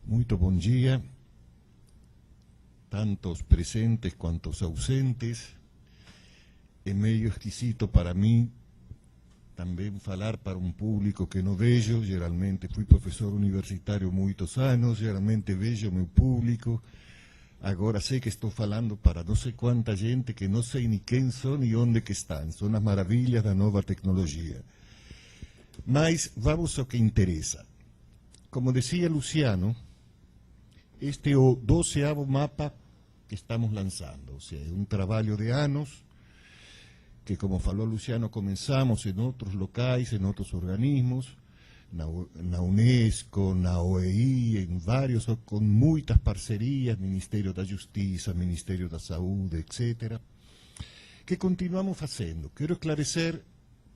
Muito bom dia, tantos presentes quantos ausentes. É meio esquisito para mim também falar para um público que não vejo. Geralmente fui professor universitário muitos anos, geralmente vejo meu público. Agora sei que estou falando para não sei quanta gente que não sei nem quem são e onde que estão. São as maravilhas da nova tecnologia. Mas vamos ao que interessa. Como dizia Luciano, este é o 12º mapa que estamos lançando. Ou seja, é um trabalho de anos que, como falou Luciano, começamos em outros locais, em outros organismos, na Unesco, na OEI, em vários, com muitas parcerias, Ministério da Justiça, Ministério da Saúde, etc., que continuamos fazendo. Quero esclarecer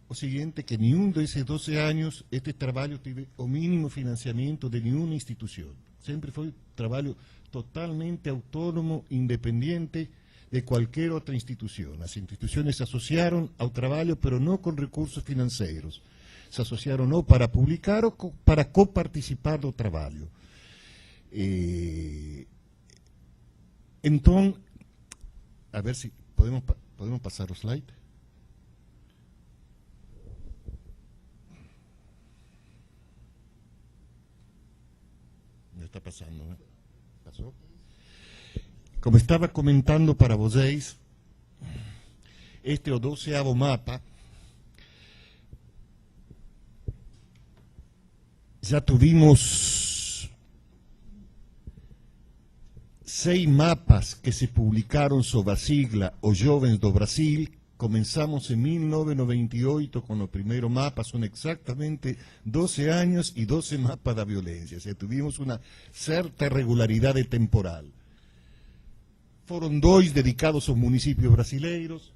o seguinte, que nenhum desses 12 anos este trabalho teve o mínimo financiamento de nenhuma instituição. Sempre foi um trabalho totalmente autônomo, independente de qualquer outra instituição. As instituições se associaram ao trabalho, mas não com recursos financeiros. Se associaram não para publicar ou para coparticipar do trabalho. Então, a ver se podemos passar o slide. Está passando, né? Passou? Como estava comentando para vocês, este é o 12º mapa. Já tivemos 6 mapas que se publicaram sob a sigla Os Jovens do Brasil. Começamos em 1998 com o primeiro mapa, são exatamente 12 anos e 12 mapas da violência. O sea, tivemos uma certa regularidade temporal. Foram 2 dedicados aos municípios brasileiros,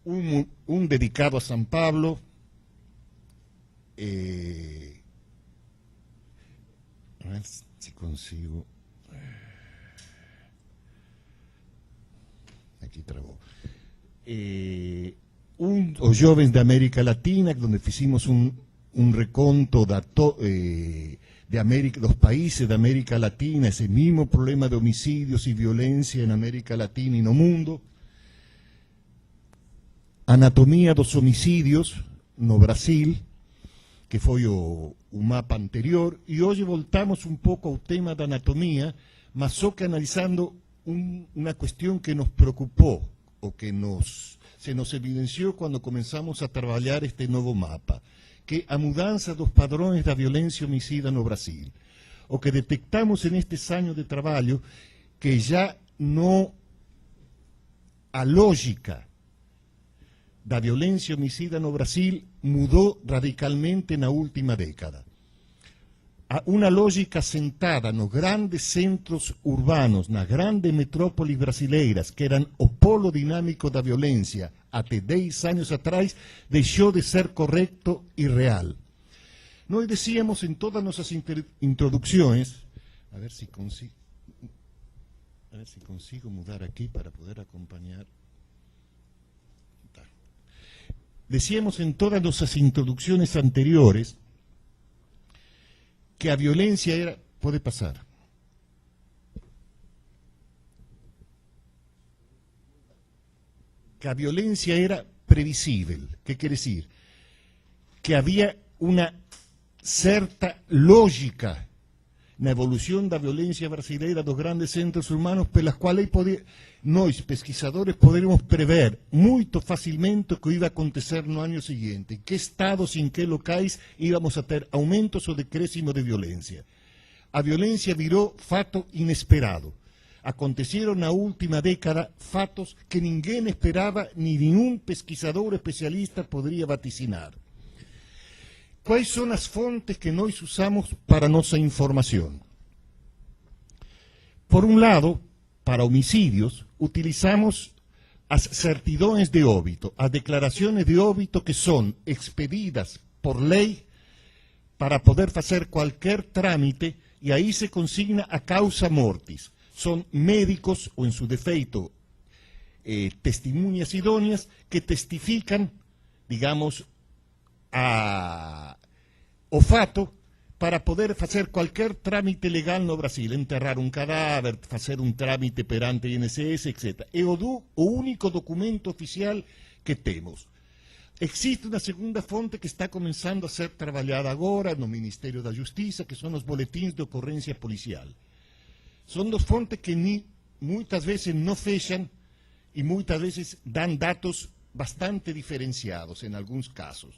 um dedicado a São Paulo, a ver se consigo. Aqui travou. Os Jovens da América Latina, onde fizemos um reconto dos países da América Latina, esse mesmo problema de homicídios e violência na América Latina e no mundo. Anatomia dos homicídios no Brasil, que foi o mapa anterior, e hoje voltamos um pouco ao tema da anatomia, mas só que analisando uma questão que nos preocupou, o que se nos evidenciou quando começamos a trabalhar este novo mapa, que a mudança dos padrões da violência homicida no Brasil. O que detectamos nestes anos de trabalho, que já não a lógica da violência homicida no Brasil mudou radicalmente na última década. Uma lógica sentada nos grandes centros urbanos, nas grandes metrópoles brasileiras, que eram o polo dinâmico da violência até 10 anos atrás, deixou de ser correto e real. Nós dizíamos em todas nossas introduções, a ver se consigo mudar aqui para poder acompanhar. Tá. Decíamos em todas nossas introduções anteriores que a violência era... Pode passar. Que a violência era previsível. Que quer dizer? Que havia uma certa lógica na evolução da violência brasileira dos grandes centros urbanos, pelas quais nós, pesquisadores, poderíamos prever muito facilmente o que ia acontecer no ano seguinte, em que estados e em que locais íamos a ter aumentos ou decréscimos de violência. A violência virou fato inesperado. Aconteceram na última década fatos que ninguém esperava, nem nenhum pesquisador especialista poderia vaticinar. Quais são as fontes que nós usamos para nossa informação? Por um lado, para homicídios, utilizamos as certidões de óbito, as declarações de óbito que são expedidas por lei para poder fazer qualquer trâmite, e aí se consigna a causa mortis. São médicos, ou em su defeito, testemunhas idôneas, que testificam, digamos, o fato para poder fazer qualquer trámite legal no Brasil, enterrar um cadáver, fazer um trámite perante o INSS, etc. É o único documento oficial que temos. Existe uma segunda fonte que está começando a ser trabalhada agora no Ministério da Justiça, que são os boletins de ocorrência policial. São duas fontes que muitas vezes não fecham e muitas vezes dão dados bastante diferenciados em alguns casos.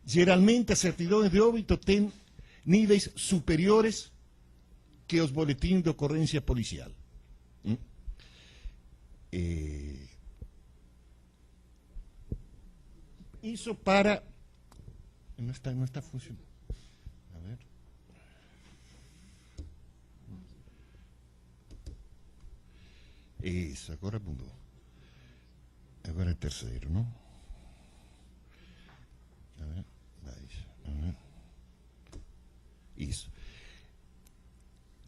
Geralmente as certidões de óbito têm níveis superiores que os boletins de ocorrência policial. Isso para... Não está funcionando. A ver. Isso, agora mudou. Agora é terceiro, não? A ver. Isso.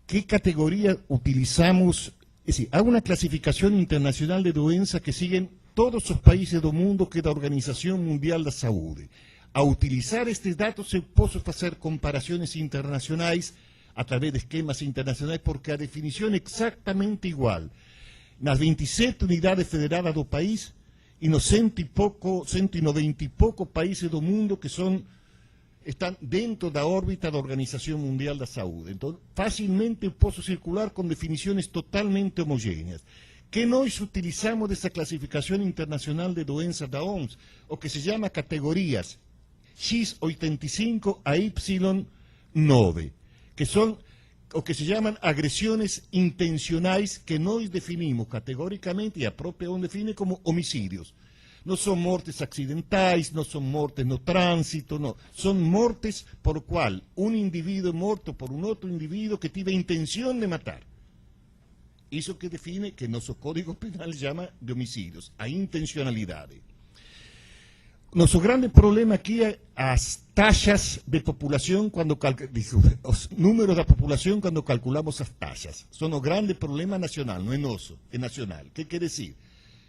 ¿Qué categoría utilizamos? Es decir, hay una clasificación internacional de doenças que siguen todos os países do mundo, que é da Organização Mundial da Saúde. A utilizar estes dados eu posso fazer comparações internacionais a través de esquemas internacionais, porque a definição é exatamente igual nas 27 unidades federadas do país e nos 190 e pouco países do mundo que estão dentro da órbita da Organização Mundial da Saúde. Então, facilmente eu posso circular com definições totalmente homogêneas. Que nós utilizamos dessa classificação internacional de doenças da OMS, o que se chama categorias X85 a Y9, que são o que se chamam agressões intencionais, que nós definimos categoricamente, e a própria OMS define como homicídios. Não são mortes acidentais, não são mortes no trânsito, não. São mortes por qual um indivíduo é morto por um outro indivíduo que tive a intenção de matar. Isso que define, que nosso Código Penal chama de homicídios, a intencionalidade. Nosso grande problema aqui é as taxas de população, os números da população quando calculamos as taxas. São o grande problema nacional, não é nosso, é nacional. O que quer dizer?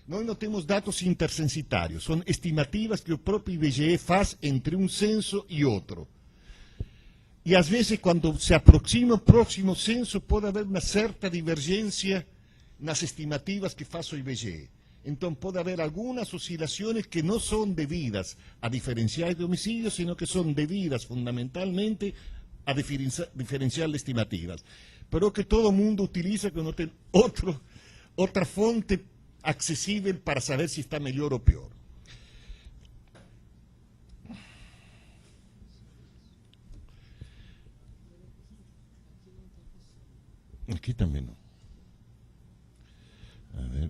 Nós não temos dados intercensitários, são estimativas que o próprio IBGE faz entre um censo e outro. E às vezes, quando se aproxima o próximo censo, pode haver uma certa divergência nas estimativas que faz o IBGE. Então, pode haver algumas oscilações que não são devidas a diferenciais de homicídios, sino que são devidas fundamentalmente a diferencial de estimativas. Pero que todo mundo utiliza, que não tem outra fonte acessível para saber se está melhor ou pior. Aqui também não. A ver.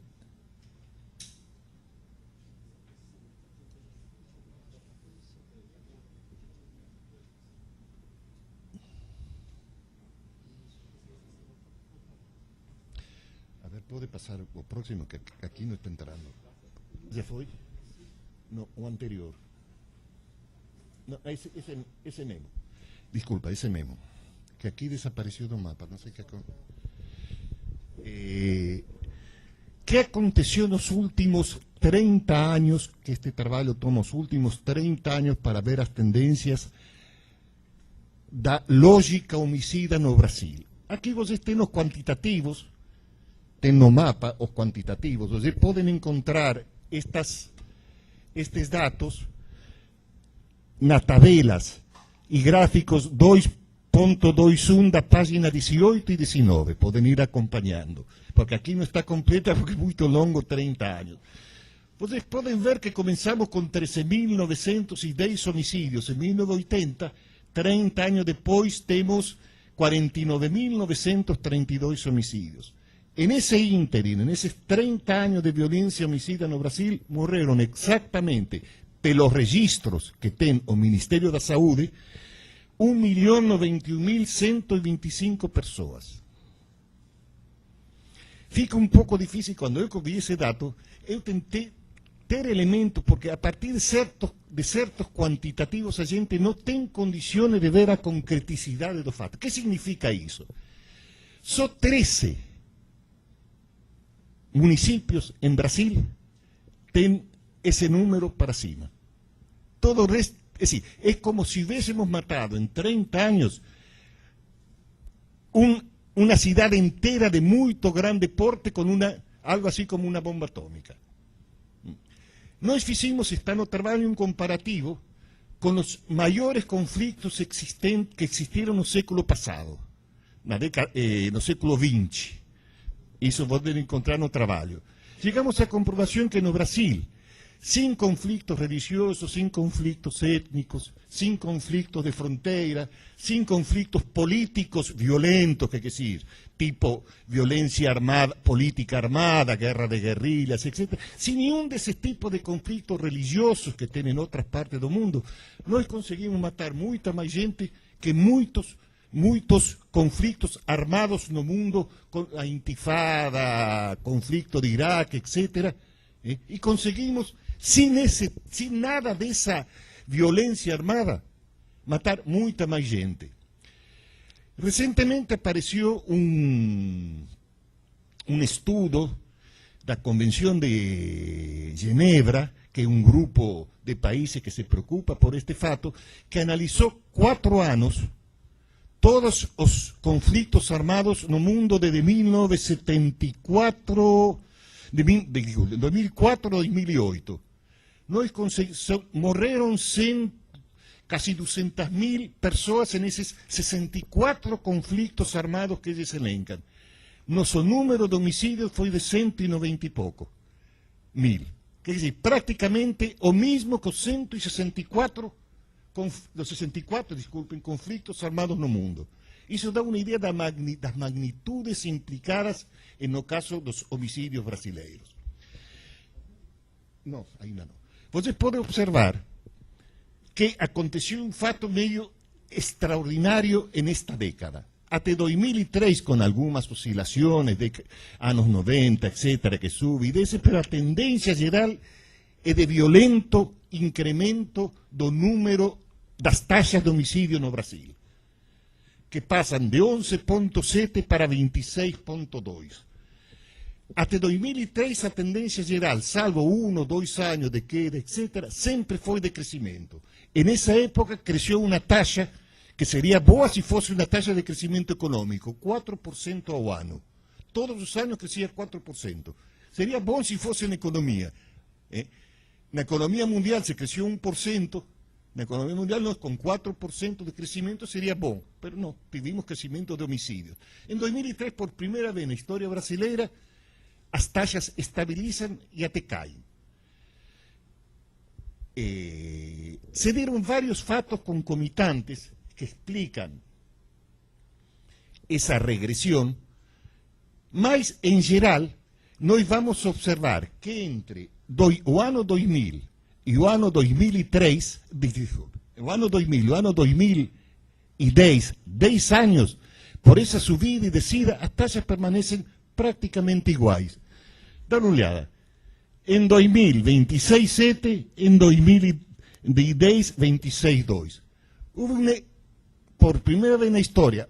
A ver, pode passar o próximo, que aqui não está entrando. Já foi? Não, o anterior. Não, esse mesmo. Desculpa, esse mesmo. Que aqui desapareceu do mapa, não sei o que aconteceu. Que aconteceu nos últimos 30 anos, que este trabalho toma os últimos 30 anos para ver as tendências da lógica homicida no Brasil. Aqui vocês têm os quantitativos, tem no mapa os quantitativos, vocês podem encontrar estes dados nas tabelas e gráficos 2.21 da página 18 e 19, podem ir acompanhando, porque aqui não está completa porque é muito longo, 30 anos. Vocês podem ver que começamos com 13.910 homicídios em 1980, 30 anos depois temos 49.932 homicídios. Nesse ínterim, nesses 30 anos de violência homicida no Brasil, morreram exatamente, pelos registros que tem o Ministério da Saúde, 1.091.125 pessoas. Fica um pouco difícil, quando eu vi esse dado, eu tentei ter elementos, porque a partir de certos quantitativos a gente não tem condições de ver a concreticidade do fato. O que significa isso? Só 13 municípios em Brasil têm esse número para cima. Todo o resto, Es decir, es como si hubiésemos matado en 30 años una ciudad entera de muy grande porte con algo así como una bomba atómica. Nós fizemos esta no trabalho um comparativo com os maiores conflitos que existiram no século passado, no século XX. Isso podem encontrar no trabalho. Chegamos à comprovação que no Brasil, sem conflitos religiosos, sem conflitos étnicos, sem conflitos de fronteira, sem conflitos políticos violentos, quer dizer, tipo violência armada, política armada, guerra de guerrillas, etc., sem nenhum desses tipos de conflitos religiosos que tem em outras partes do mundo, nós conseguimos matar muita mais gente que muitos conflitos armados no mundo, a intifada, conflito de Iraque, etc., e conseguimos, sem nada dessa violência armada, matar muita mais gente. Recentemente apareceu um estudo da Convenção de Genebra, que é um grupo de países que se preocupa por este fato, que analisou 4 anos todos os conflitos armados no mundo desde 1974, de 2004 a 2008. Morreram casi 200.000 pessoas nesses 64 conflitos armados que eles elencam. Nosso número de homicídios foi de 190 e pouco mil. Quer dizer, praticamente o mesmo que os 164 conflitos armados no mundo. Isso dá uma ideia das magnitudes implicadas no caso dos homicídios brasileiros. Não, ainda não. Você pode observar que aconteceu um fato meio extraordinário nesta década. Até 2003, com algumas oscilações de anos 90, etc., que sube e desce, mas a tendência geral é de violento incremento do número das taxas de homicídio no Brasil, que passam de 11,7 para 26,2. Até 2003 a tendência geral, salvo 1 ou 2 anos de queda, etc., sempre foi de crescimento. E nessa época cresceu uma taxa que seria boa se fosse uma taxa de crescimento econômico, 4% ao ano. Todos os anos crescia 4%. Seria bom se fosse na economia. Na economia mundial se cresceu 1%, na economia mundial nós com 4% de crescimento seria bom, mas não, tivemos crescimento de homicídios. Em 2003, por primeira vez na história brasileira, as taxas estabilizam e até caem. Se deram vários fatos concomitantes que explicam essa regressão, mas, em geral, nós vamos observar que entre o ano 2000 e o ano 2003, o ano 2000 e o ano 2010, 10 anos, por essa subida e descida, as taxas permanecem praticamente iguais. Dá uma olhada. Em 2000, 26,7, em 2010, 26,2. Por primeira vez na história,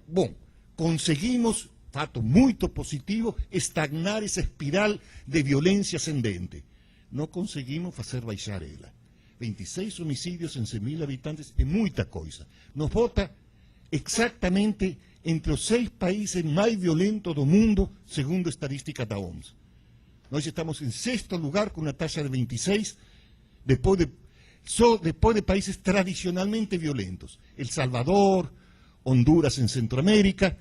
conseguimos, fato muito positivo, estagnar essa espiral de violência ascendente. Não conseguimos fazer baixar ela. 26 homicídios em 100.000 habitantes é muita coisa. Nos bota exatamente entre os 6 países mais violentos do mundo, segundo a estatística da OMS. Nós estamos em 6º lugar com uma taxa de 26, só depois de países tradicionalmente violentos. El Salvador, Honduras em Centroamérica,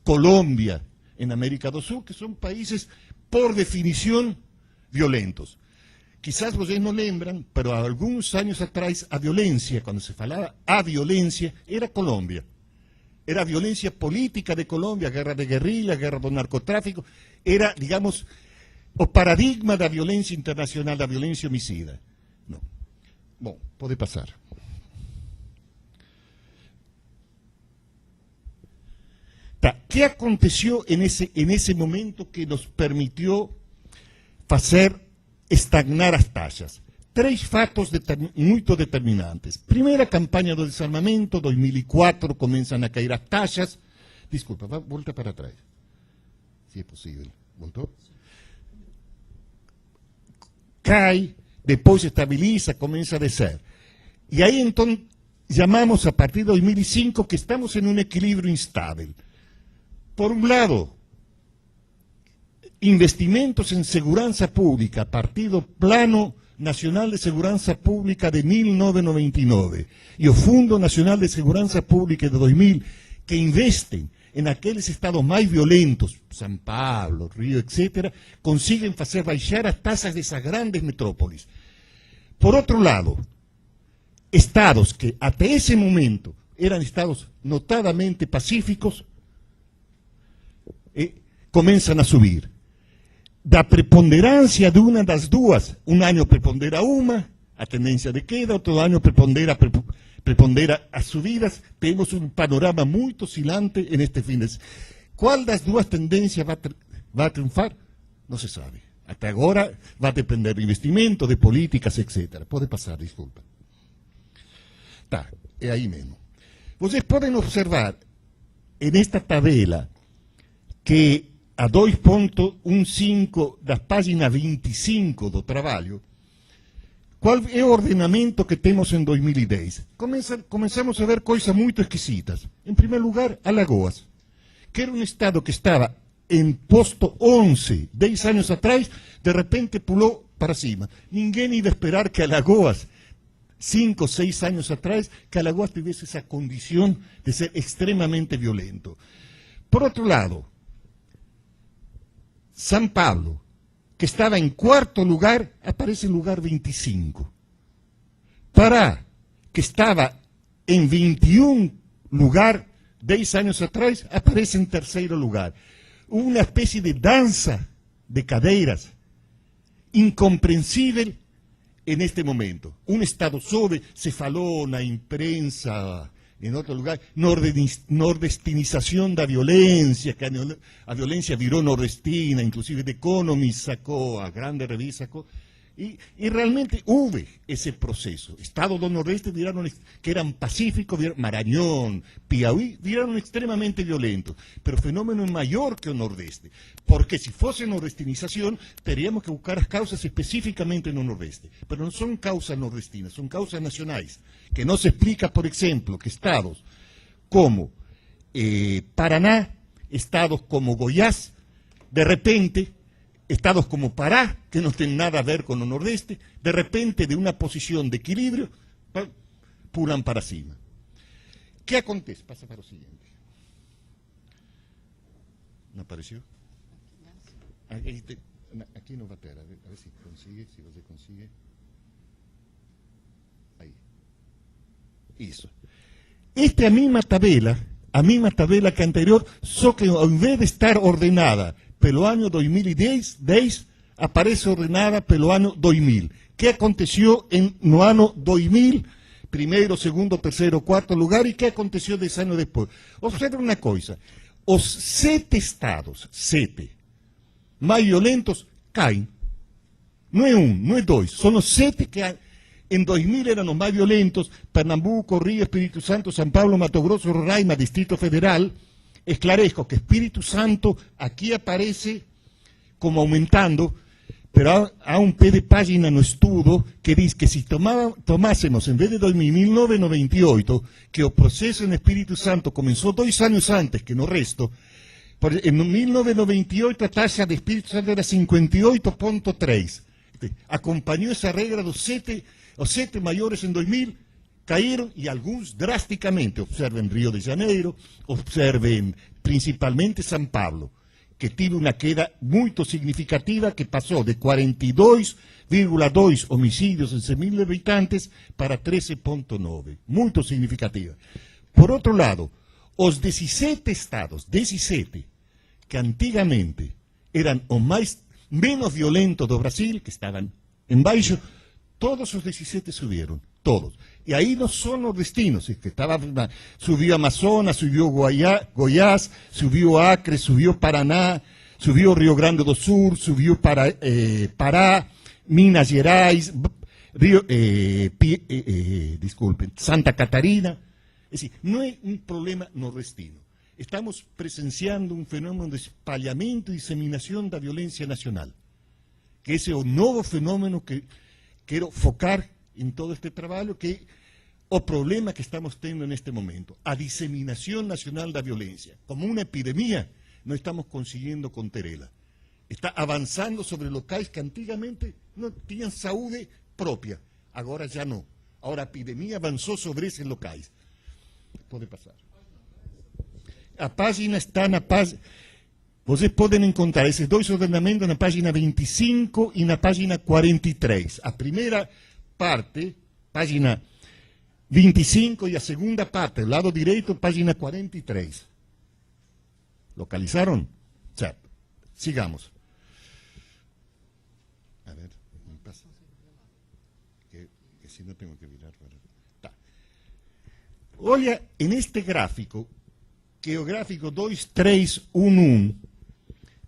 Colômbia em América do Sul, que são países, por definição, violentos. Quizás vocês não lembram, mas há alguns anos atrás, a violência, quando se falava a violência, era Colômbia. Era a violência política de Colômbia, a guerra de guerrilha, a guerra do narcotráfico, era, digamos, o paradigma da violência internacional, da violência homicida. Não. Bom, pode passar. Tá. O que aconteceu nesse momento que nos permitiu fazer estagnar as taxas? 3 fatos muito determinantes. Primeira campanha do desarmamento, 2004, começam a cair as taxas. Desculpa, volta para trás. Se é possível. Voltou? Cai, depois estabiliza, começa a descer. E aí, então, llamamos a partir de 2005 que estamos en un equilibrio instável. Por un lado, investimentos en seguranza pública a partir do Plano Nacional de Seguranza Pública de 1999 e o Fundo Nacional de Seguranza Pública de 2000, que investem en aqueles estados mais violentos, São Paulo, Rio, etc., consiguen fazer baixar as taxas dessas grandes metrópolis. Por outro lado, estados que até esse momento eram estados notadamente pacíficos, começam a subir. Da preponderância de uma das duas, um ano prepondera uma, a tendência de queda, outro ano prepondera as subidas, temos um panorama muito oscilante neste fim de semana. Qual das duas tendências vai triunfar? Não se sabe. Até agora vai depender de investimento, de políticas, etc. Pode passar, desculpa. Tá, é aí mesmo. Vocês podem observar nesta tabela que a 2.15 da página 25 do trabalho, qual é o ordenamento que temos em 2010? Começamos a ver coisas muito esquisitas. Em primeiro lugar, Alagoas, que era um estado que estava em posto 11, 10 anos atrás, de repente pulou para cima. Ninguém ia esperar que Alagoas, 5 ou 6 anos atrás, que Alagoas tivesse essa condição de ser extremamente violento. Por outro lado, São Paulo, que estava em quarto lugar, aparece em lugar 25. Pará, que estava em 21 lugar, 10 anos atrás, aparece em terceiro lugar. Uma espécie de dança de cadeiras incompreensível neste momento. Um Estado sobe, se falou na imprensa, em outro lugar, nordestinização da violência, que a violência virou nordestina, inclusive The Economist sacou, a grande revista sacou, e realmente houve esse processo. Estados do Nordeste viraram, que eram pacíficos, Maranhão, Piauí, viraram extremamente violentos, pero o fenômeno é maior que o Nordeste, porque se fosse nordestinização, teríamos que buscar as causas especificamente no Nordeste, pero não são causas nordestinas, são causas nacionais, que não se explica, por exemplo, que estados como Paraná, estados como Goiás, de repente, estados como Pará, que no tienen nada a ver con el Nordeste, de repente de una posición de equilibrio, pulan para cima. ¿Qué acontece? Pasa para lo siguiente. ¿No apareció? Aquí no va a ter, a ver si consigue, si usted consigue. Ahí. Isso. Esta é a mesma tabela que a anterior, só que ao invés de estar ordenada pelo ano 2010, aparece ordenada pelo ano 2000. Que aconteceu no ano 2000, primeiro, segundo, terceiro, quarto lugar, e que aconteceu 10 anos depois? Observe uma coisa, os 7 estados, 7, mais violentos, caem. Não é um, não é dois, são os 7 que em 2000 eram os mais violentos: Pernambuco, Rio, Espírito Santo, São Paulo, Mato Grosso, Roraima, Distrito Federal. Esclarezco que Espírito Santo aquí aparece como aumentando, pero há um pé de página no estudo que diz que se tomássemos, em vez de 1998, que o processo em Espírito Santo começou 2 anos antes que no resto, em 1998 a taxa de Espírito Santo era 58,3. Acompanhou essa regra dos 7, os 7 maiores em 2000, caíram, e alguns drasticamente. Observen Rio de Janeiro, observen principalmente São Paulo, que teve uma queda muito significativa, que passou de 42,2 homicídios em 100 mil habitantes para 13,9, muito significativa. Por outro lado, os 17 estados, 17, que antigamente eram os menos violentos do Brasil, que estavam embaixo, todos os 17 subiram, todos. E aí não são nordestinos, que subiu Amazonas, subiu Goiás, subiu Acre, subiu Paraná, subiu Rio Grande do Sul, subiu Pará, Minas Gerais, Santa Catarina. Es decir, não é um problema nordestino. Estamos presenciando um fenômeno de espalhamento e disseminação da violência nacional, que esse é o novo fenômeno que quero focar em todo este trabalho, que o problema que estamos teniendo en este momento, a diseminación nacional da violencia, como una epidemia, no estamos consiguiendo conterela. Está avanzando sobre locais que antigamente no tenían saúde propia, agora já não. Agora a epidemia avançou sobre esses locais. Pode passar. A página está na página... Vocês podem encontrar esses dois ordenamentos na página 25 e na página 43. A primeira parte, página 25, e a segunda parte, do lado direito, página 43. ¿Localizaron? Certo. Sigamos. A ver, me pasa. Que si no tengo que virar para... Tá. Olha, en este gráfico, que é o gráfico 2311,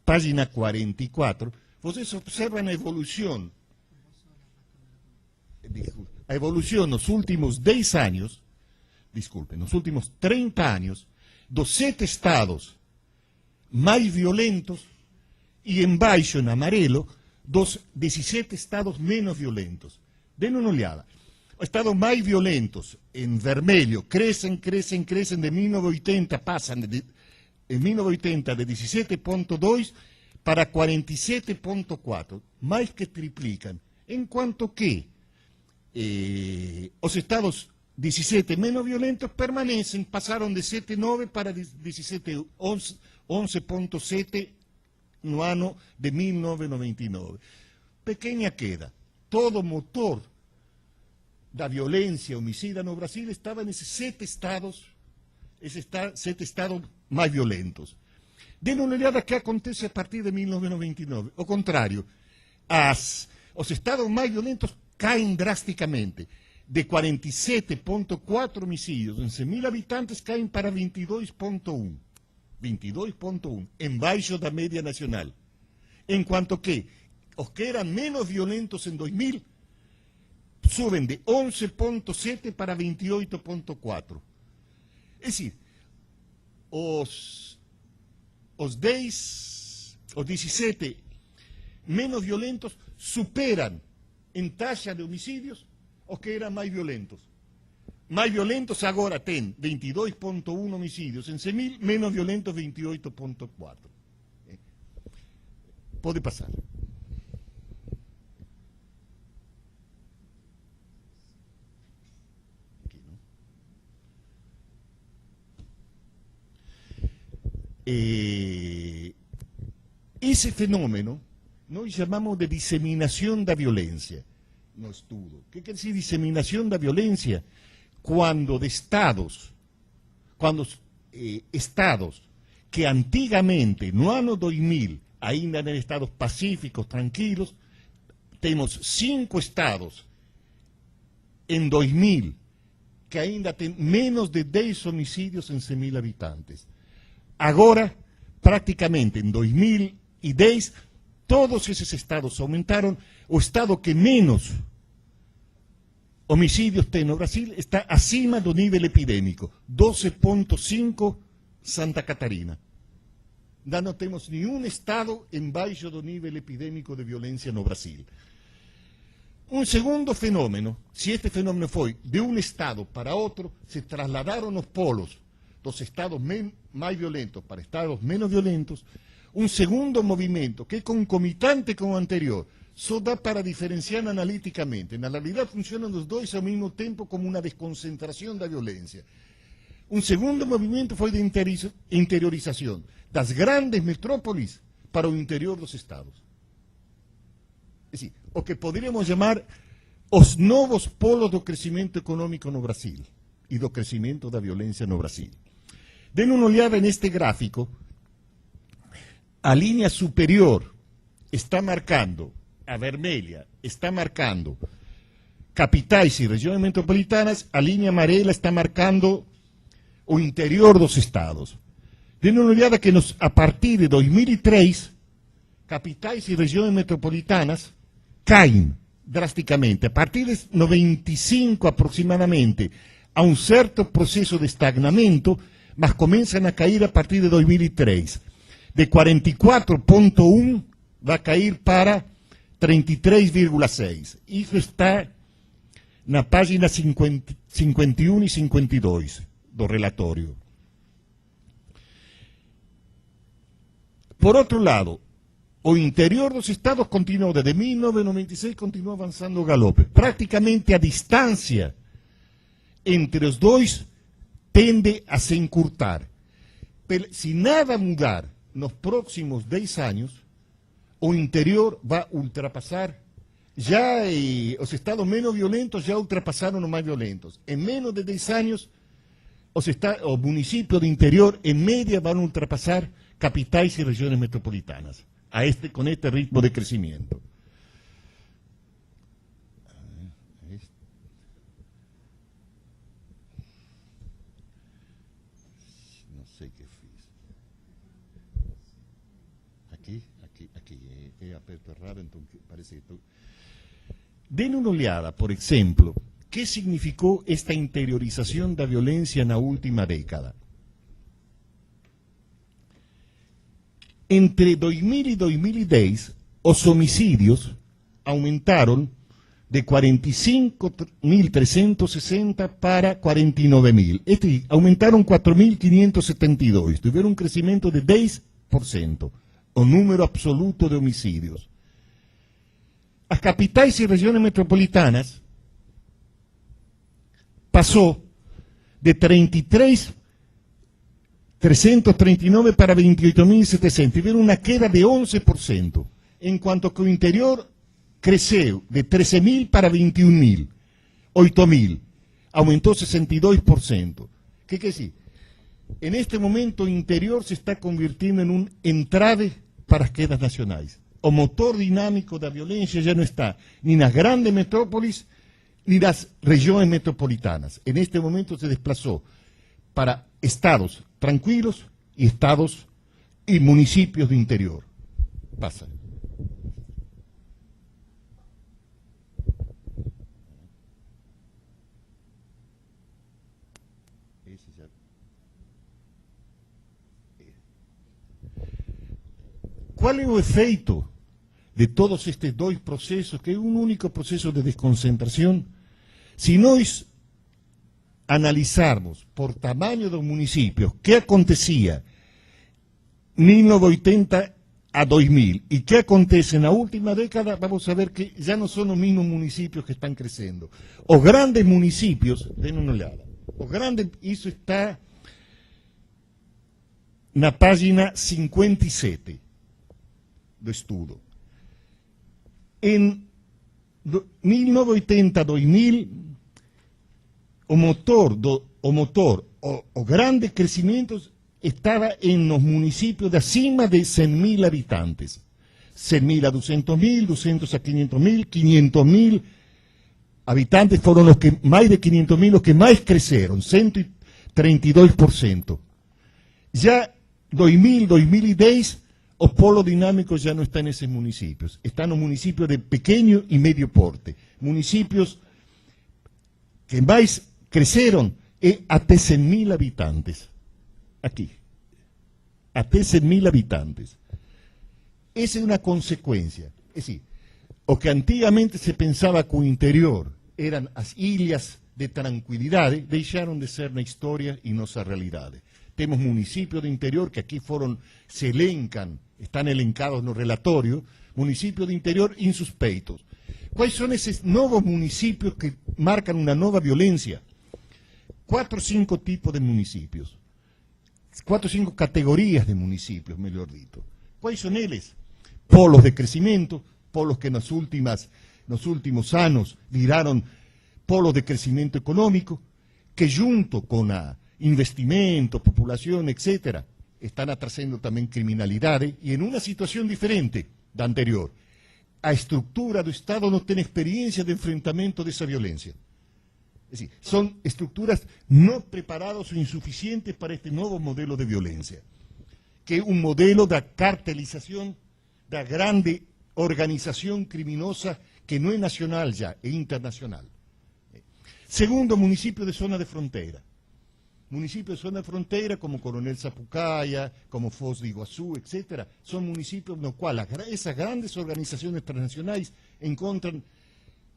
página 44, vocês observam a evolução. A evolução nos últimos 10 anos, desculpe, nos últimos 30 anos, dos 7 estados mais violentos e embaixo, em amarelo, dos 17 estados menos violentos. Den uma olhada. Os estados mais violentos, em vermelho, crescem de 1980, passam em 1980 de 17,2 para 47,4, mais que triplicam, enquanto que os estados 17 menos violentos permanecem, passaram de 7,9 para 11,7 no ano de 1999. Pequena queda. Todo motor da violência homicida no Brasil estava nesses 7 estados, esses 7 estados mais violentos. Den uma olhada que acontece a partir de 1999. O contrário, os estados mais violentos caem drasticamente. De 47,4 homicídios em 100.000 habitantes, caem para 22,1. 22,1, embaixo da média nacional. Enquanto que os que eram menos violentos em 2000 suben de 11,7 para 28,4. É decir, os 17 menos violentos superan em taxa de homicídios os que eram mais violentos. Mais violentos agora têm 22,1 homicídios em 100.000, menos violentos 28,4. Pode passar. Aqui, não? Esse fenômeno nós chamamos de disseminação da violência no estudo. O que quer dizer disseminação da violência? Quando estados que antigamente, no ano 2000, ainda eram estados pacíficos, tranquilos, temos 5 estados em 2000 que ainda têm menos de 10 homicídios em 100.000 habitantes. Agora, praticamente em 2010, todos esses estados aumentaram. O estado que menos homicídios tem no Brasil está acima do nível epidêmico, 12,5 Santa Catarina. Já não temos nenhum estado embaixo do nível epidêmico de violência no Brasil. Um segundo fenômeno, se este fenômeno foi de um estado para outro, se trasladaram os polos dos estados mais violentos para estados menos violentos. Um segundo movimento, que é concomitante com o anterior, só dá para diferenciar analiticamente. Na realidade, funcionam os dois ao mesmo tempo como uma desconcentração da violência. Um segundo movimento foi de interiorização das grandes metrópoles para o interior dos estados. É decir, o que poderíamos chamar os novos polos do crescimento econômico no Brasil e do crescimento da violência no Brasil. Den uma olhada neste gráfico. A linha superior está marcando, a vermelha está marcando capitais e regiões metropolitanas, a linha amarela está marcando o interior dos estados. Den uma olhada que a partir de 2003, capitais e regiões metropolitanas caem drasticamente. A partir de 95 aproximadamente, há um certo processo de estagnamento, mas começam a cair a partir de 2003. De 44,1 vai cair para 33,6. Isso está na página 51 e 52 do relatório. Por outro lado, o interior dos estados continuou, desde 1996, continua avançando o galope. Praticamente a distância entre os dois tende a se encurtar. Se nada mudar nos próximos 10 anos, o interior vai ultrapassar, já os estados menos violentos já ultrapassaram os mais violentos. Em menos de 10 anos, os municípios do interior, em média, vão ultrapassar capitais e regiões metropolitanas, com este ritmo de crescimento. Não sei o que fiz. Aqui, aperto errado, então parece que estou... Den uma olhada, por exemplo, que significou esta interiorização da violência na última década. Entre 2000 e 2010, os homicídios aumentaram de 45.360 para 49.000. Aumentaram 4.572. Tiveram um crescimento de 10%, o número absoluto de homicídios. As capitais e regiões metropolitanas passou de 339 para 28.700, tiveram uma queda de 11%, enquanto que o interior cresceu de 13.000 para 21.000, 8.000, aumentou 62%. ¿Qué quiere decir? En este momento o interior se está convirtiendo en un entrave para as quedas nacionais. O motor dinámico da violência já não está ni nas grandes metrópolis ni nas regiões metropolitanas. En este momento se desplazou para estados tranquilos y estados y municipios do interior. Pasa. Qual é o efeito de todos estes dois processos, que é um único processo de desconcentração? Se nós analisarmos por tamanho dos municípios que acontecia 1980 a 2000 e que acontece na última década, vamos a ver que já não são os mesmos municípios que estão crescendo. Os grandes municípios, den uma olhada, isso está na página 57 do estudo. Em 1980 a 2000, o grande crescimento estava nos municípios de acima de 100.000 habitantes. 100.000 a 200.000, 200 a 500.000, 500.000 habitantes foram os que, mais de 500.000, os que mais cresceram, 132%. Já 2000, 2010, os polos dinâmicos já não estão nesses municípios. Estão nos municípios de pequeno e médio porte. Municípios que mais cresceram até 100.000 habitantes. Aqui. Até 100.000 habitantes. Essa é uma consequência. É decir, o que antigamente se pensava que o interior eram as ilhas de tranquilidade, deixaram de ser na história e nossa realidade. Temos municípios do interior que aqui se elencam, estão elencados no relatório, municípios do interior insuspeitos. Quais são esses novos municípios que marcam uma nova violência? 4 ou 5 tipos de municípios. 4 ou 5 categorias de municípios, melhor dito. Quais são eles? Polos de crescimento, polos que nos últimos anos viraram polos de crescimento econômico, que junto com a investimento, população, etc., estão trazendo também criminalidade, e em uma situação diferente da anterior. A estrutura do Estado não tem experiência de enfrentamento dessa violência. É decir, são estruturas não preparadas ou insuficientes para este novo modelo de violência, que é um modelo da cartelização, da grande organização criminosa, que não é nacional já, é internacional. Segundo, municípios de zona de fronteira. Municípios de zona de fronteira, como Coronel Sapucaia, como Foz do Iguaçu, etc., são municípios nos quais essas grandes organizações transnacionais encontram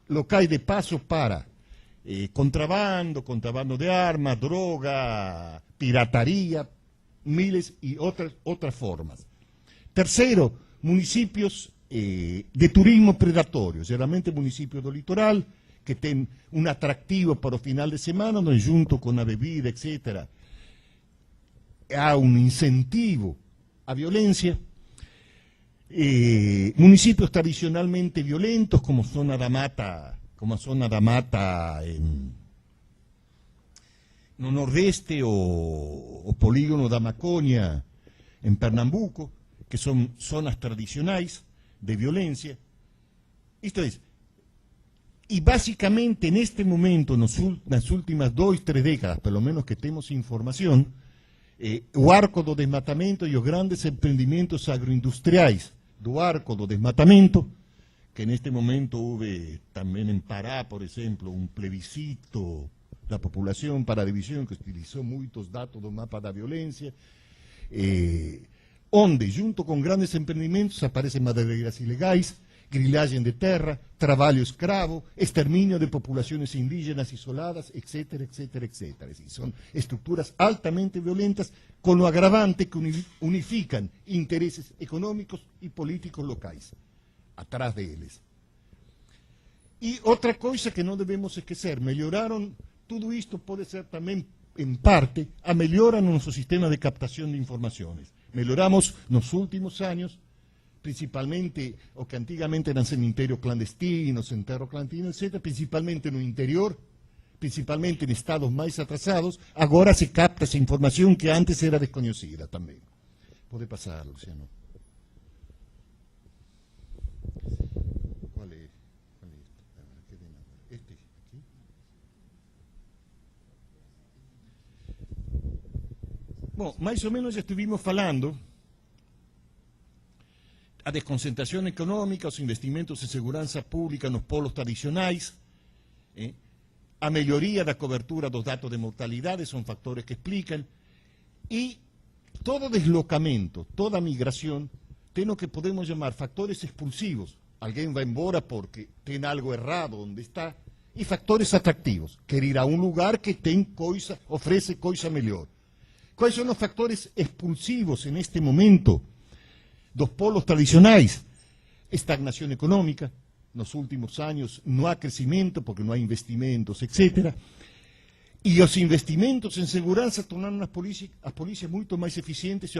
locais de passo para contrabando de armas, droga, piratería, miles y otras formas. Tercero, municipios de turismo predatorio, generalmente municipios del litoral, que tienen un atractivo para el final de semana, donde junto con la bebida, etcétera, hay un incentivo a violencia. Municipios tradicionalmente violentos, como Zona da Mata no Nordeste o Polígono da Maconha en Pernambuco, que son zonas tradicionales de violencia. Esto es, y básicamente en este momento, en las últimas 2, 3 décadas, por lo menos que tenemos información, o arco do desmatamento e os grandes empreendimentos agroindustriais do arco do desmatamento, que en este momento hubo también en Pará, por ejemplo, un plebiscito da populación para a división que utilizou muitos datos do mapa da violencia, onde, junto con grandes empreendimentos, aparecen madeireiras ilegais, grilagem de terra, trabalho escravo, exterminio de poblaciones indígenas isoladas, etcétera, etcétera, etcétera. Es decir, son estructuras altamente violentas con lo agravante que unifican intereses económicos y políticos locales atrás de ellos. Y otra cosa que no debemos esquecer, melhoraron, todo esto puede ser también en parte, a melhora en nuestro sistema de captación de informaciones. Melhoramos en los últimos años, principalmente o que antigamente eran cementerios clandestinos, enterros clandestinos, etc., principalmente en el interior, principalmente en estados más atrasados, ahora se capta esa información que antes era desconocida también. Puede pasar, Luciano. ¿Cuál es? Este, ¿sí? Bueno, más o menos ya estuvimos falando a desconcentración económica, os investimentos en segurança pública nos polos tradicionais, a melhoria da cobertura dos datos de mortalidade, son factores que explican, e todo deslocamento, toda migración, tem o que podemos chamar factores expulsivos. Alguém vai embora porque tem algo errado onde está, e factores atractivos, quer ir a um lugar que tem coisa, oferece coisa melhor. Quais são os factores expulsivos en este momento? Dos polos tradicionais, estagnación económica, en los últimos años no hay crecimiento porque no hay investimentos, etc. Y los investimentos en seguridad tornaron las policías mucho más eficientes y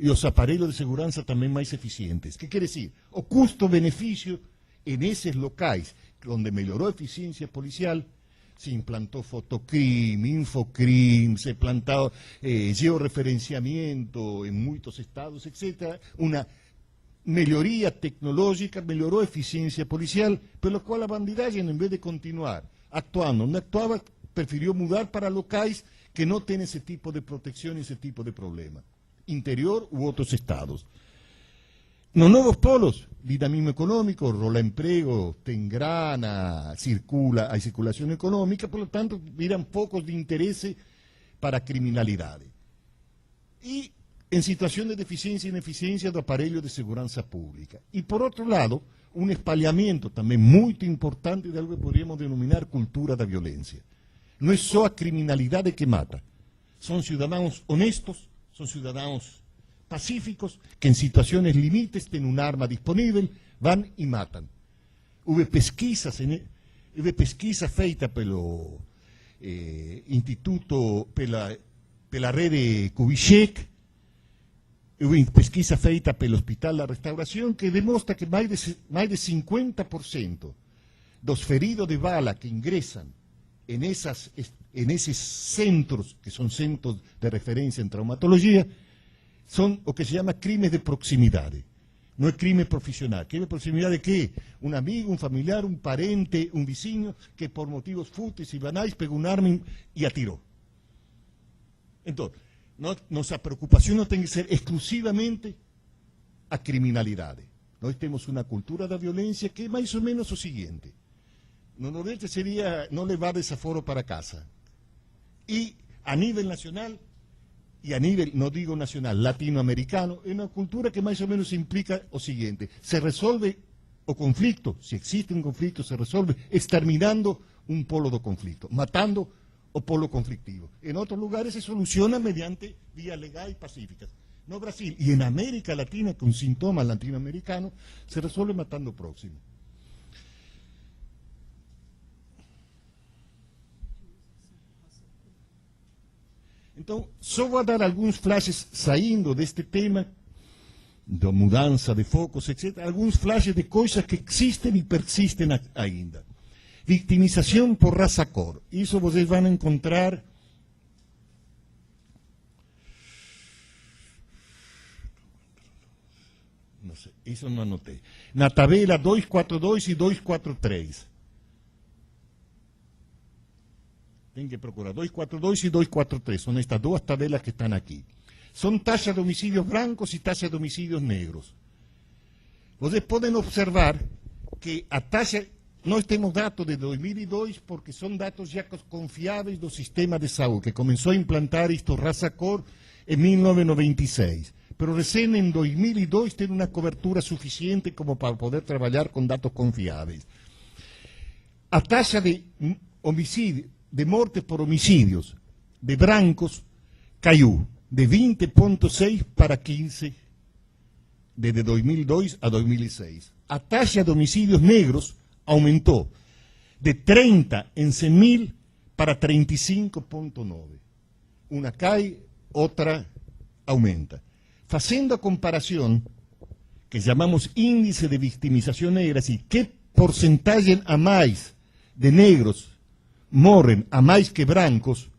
los aparelhos de seguridad también más eficientes. ¿Qué quiere decir? O custo-beneficio en esos locales donde mejoró eficiencia policial, se implantó fotocrim, infocrim, se implantó georreferenciamiento en muchos estados, etc. Una mejoría tecnológica, mejoró eficiencia policial, pero lo cual la bandidaje, en vez de continuar actuando donde actuaba, prefirió mudar para locales que no tienen ese tipo de protección y ese tipo de problema, interior u otros estados. Los nuevos polos, dinamismo económico, rola empleo, tengrana, hay circulación económica, por lo tanto, miran focos de interés para criminalidad. Y en situaciones de deficiencia e ineficiencia de aparelhos de seguridad pública. Y por otro lado, un espalhamiento también muy importante de algo que podríamos denominar cultura da violencia. No es solo a criminalidad que mata, son ciudadanos honestos, son ciudadanos pacíficos, que en situaciones límites tienen un arma disponible, van y matan. Hubo pesquisas feita pelo Instituto, pela rede Kubitschek, hubo pesquisa feita pelo Hospital da Restauración, que demuestra que más de 50% dos feridos de bala que ingresan en esos centros, que son centros de referencia en traumatología, son lo que se llama crímenes de proximidad. No es crimen profesional. ¿Crimen de proximidad de qué? Un amigo, un familiar, un parente, un vecino que por motivos fútiles y banales pegó un arma y atiró. Entonces, nuestra preocupación no tiene que ser exclusivamente a criminalidad. Nós tenemos una cultura de violencia que es más o menos lo siguiente. No Nordeste sería no levar desaforo para casa. Y a nivel nacional, y a nivel, no digo nacional, latinoamericano, es una cultura que más o menos implica lo siguiente: se resuelve o conflicto, si existe un conflicto, se resuelve exterminando um polo do conflito, matando o polo conflictivo. Em outros lugares se soluciona mediante vias legais pacíficas. No Brasil e em América Latina, com sintomas latino-americanos, se resolve matando o próximo. Então, só vou dar alguns flashes saindo deste tema, da mudança de focos, etc., alguns flashes de coisas que existem e persistem ainda. Victimização por raça-cor. Isso vocês vão encontrar não sei, isso não anotei. Na tabela 242 e 243. Tem que procurar 242 e 243. São estas duas tabelas que estão aqui. São taxas de homicídios brancos e taxas de homicídios negros. Vocês podem observar que a taxa... Nós temos dados de 2002 porque são dados já confiáveis do sistema de saúde, que começou a implantar isto raça-cor em 1996. Pero recém em 2002 tem uma cobertura suficiente como para poder trabalhar com dados confiáveis. A taxa de homicídio, de morte por homicídios de brancos caiu de 20,6 para 15 desde 2002 a 2006. A taxa de homicídios negros aumentou de 30 em 100.000 para 35,9. Uma cai, outra aumenta. Fazendo a comparação, que chamamos índice de victimização negra, assim, que porcentagem a mais de negros morrem a mais que brancos,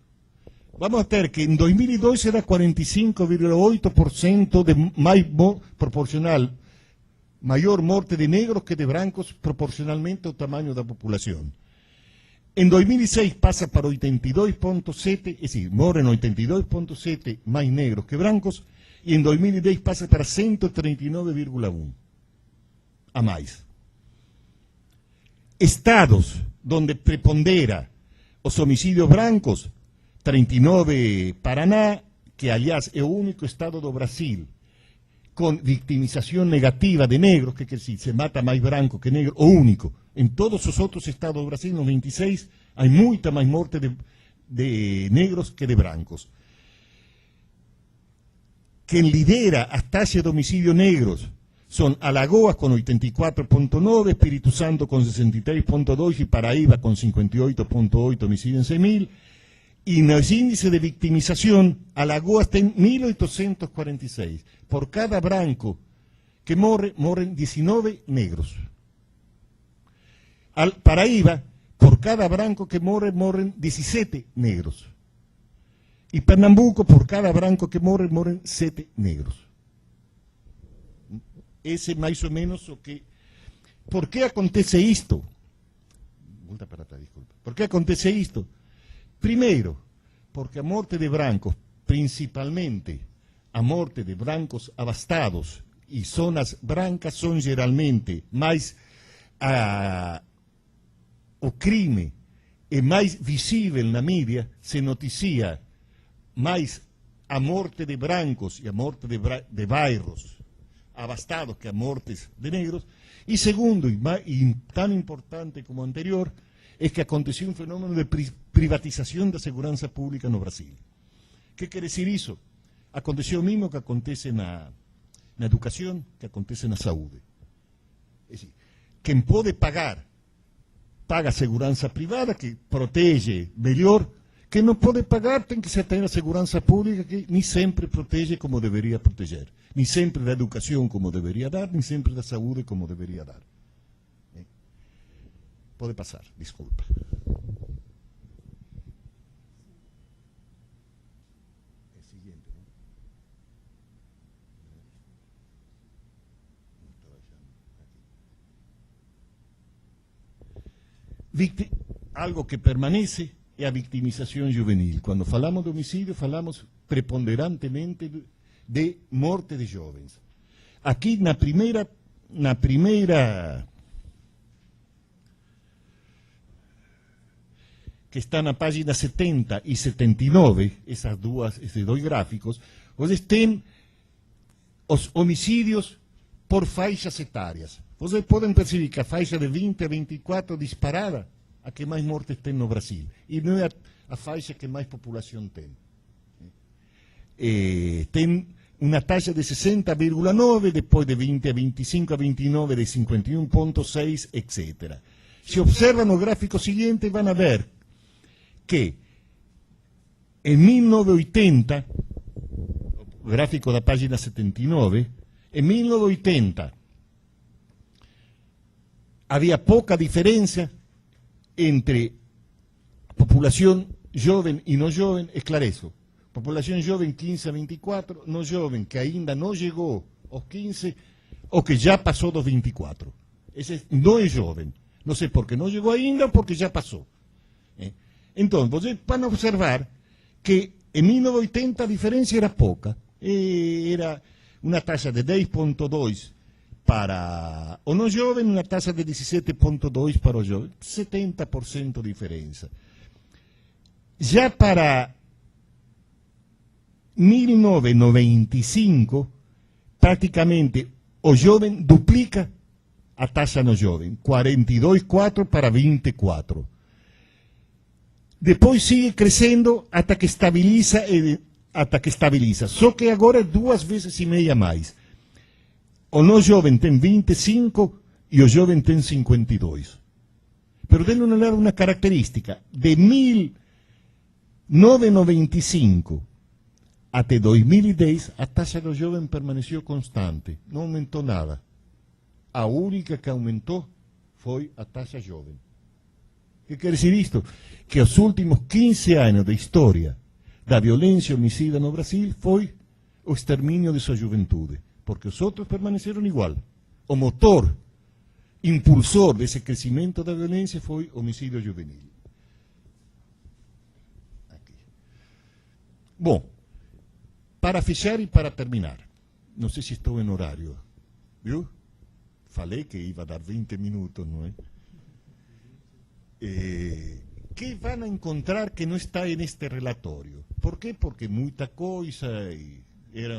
vamos a ter que em 2002 era 45,8% de mais proporcional, maior morte de negros que de brancos proporcionalmente ao tamanho da população. Em 2006 passa para 82,7%, es decir, morren 82,7% mais negros que brancos, e em 2010 passa para 139,1% a mais. Estados donde prepondera os homicídios brancos, 39 Paraná, que aliás é o único estado do Brasil com victimização negativa de negros, que quer dizer, se mata mais branco que negro, o único. Em todos os outros estados do Brasil, nos 26, há muita mais morte de negros que de brancos. Quem lidera as taxas de homicídio negros são Alagoas com 84,9, Espírito Santo com 63,2 e Paraíba com 58,8 homicídios em 100.000. E nos índices de victimização, Alagoas tem 1.846. Por cada branco que morre, morren 19 negros. Paraíba, por cada branco que morre, morren 17 negros. E Pernambuco, por cada branco que morre, morren 7 negros. Esse é mais ou menos o que... Por que acontece isto? Volta para trás, desculpa. Por que acontece isto? Primeiro, porque a morte de brancos, principalmente a morte de brancos abastados e zonas brancas, são geralmente mais... o crime é mais visível na mídia, se noticia mais a morte de brancos e a morte de bairros abastados que a mortes de negros. E segundo, e tão importante como o anterior, é que aconteceu um fenômeno de privatização da segurança pública no Brasil. O que quer dizer isso? Aconteceu o mesmo que acontece na educação, que acontece na saúde. É decir, quem pode pagar, paga a segurança privada, que protege melhor. Quem não pode pagar tem que ter a segurança pública, que nem sempre protege como deveria proteger. Nem sempre da educação como deveria dar, nem sempre da saúde como deveria dar. Pode passar, desculpa. É seguinte, não? Algo que permanece é a victimização juvenil. Quando falamos de homicídio, falamos preponderantemente de morte de jovens. Aqui na primeira que está na página 70 e 79, esses dois gráficos, vocês têm os homicídios por faixas etárias. Vocês podem perceber que a faixa de 20 a 24 disparada a que mais mortes tem no Brasil. E não é a faixa que mais população tem. Tem uma taxa de 60,9, depois de 20 a 25 a 29 de 51,6, etc. Se observam no gráfico seguinte, vão ver que em 1980, o gráfico da página 79, em 1980 havia pouca diferença entre a população jovem e não jovem, esclareço. População jovem 15 a 24, não jovem que ainda não chegou aos 15 ou que já passou dos 24. Esse não é jovem. Não sei por que não chegou ainda ou porque já passou. Então, vocês vão observar que em 1980 a diferença era pouca. Era uma taxa de 10,2 para o não jovem, uma taxa de 17,2 para o jovem. 70% de diferença. Já para 1995, praticamente o jovem duplica a taxa no jovem, 42,4 para 24. Depois sigue crescendo até que estabiliza, Só que agora é 2,5 vezes mais. O não jovem tem 25 e o jovem tem 52. Pero denle uma característica. De 1995 até 2010, a taxa do jovem permaneceu constante, não aumentou nada. A única que aumentou foi a taxa jovem. O que quer dizer isto? Que os últimos 15 anos da história da violência homicida no Brasil foi o extermínio de sua juventude, porque os outros permaneceram igual. O motor impulsor desse crescimento da violência foi o homicídio juvenil. Aqui. Bom, para fechar e para terminar, não sei se estou em horário, viu? Falei que ia dar 20 minutos, não é? Que vão encontrar que não está neste relatório? Por quê? Porque muita coisa, era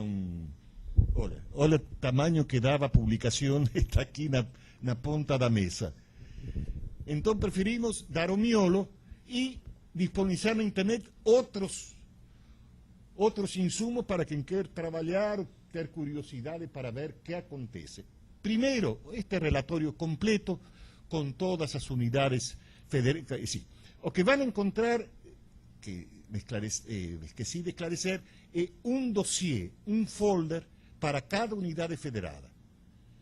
olha o tamanho que dava a publicação, está aqui na ponta da mesa. Então preferimos dar o miolo e disponibilizar na internet outros insumos para quem quer trabalhar, ter curiosidade para ver o que acontece. Primeiro, este relatório completo com todas as unidades federais. Sí. O que van a encontrar, que esqueci de esclarecer, é um dossiê, um folder para cada unidade federada.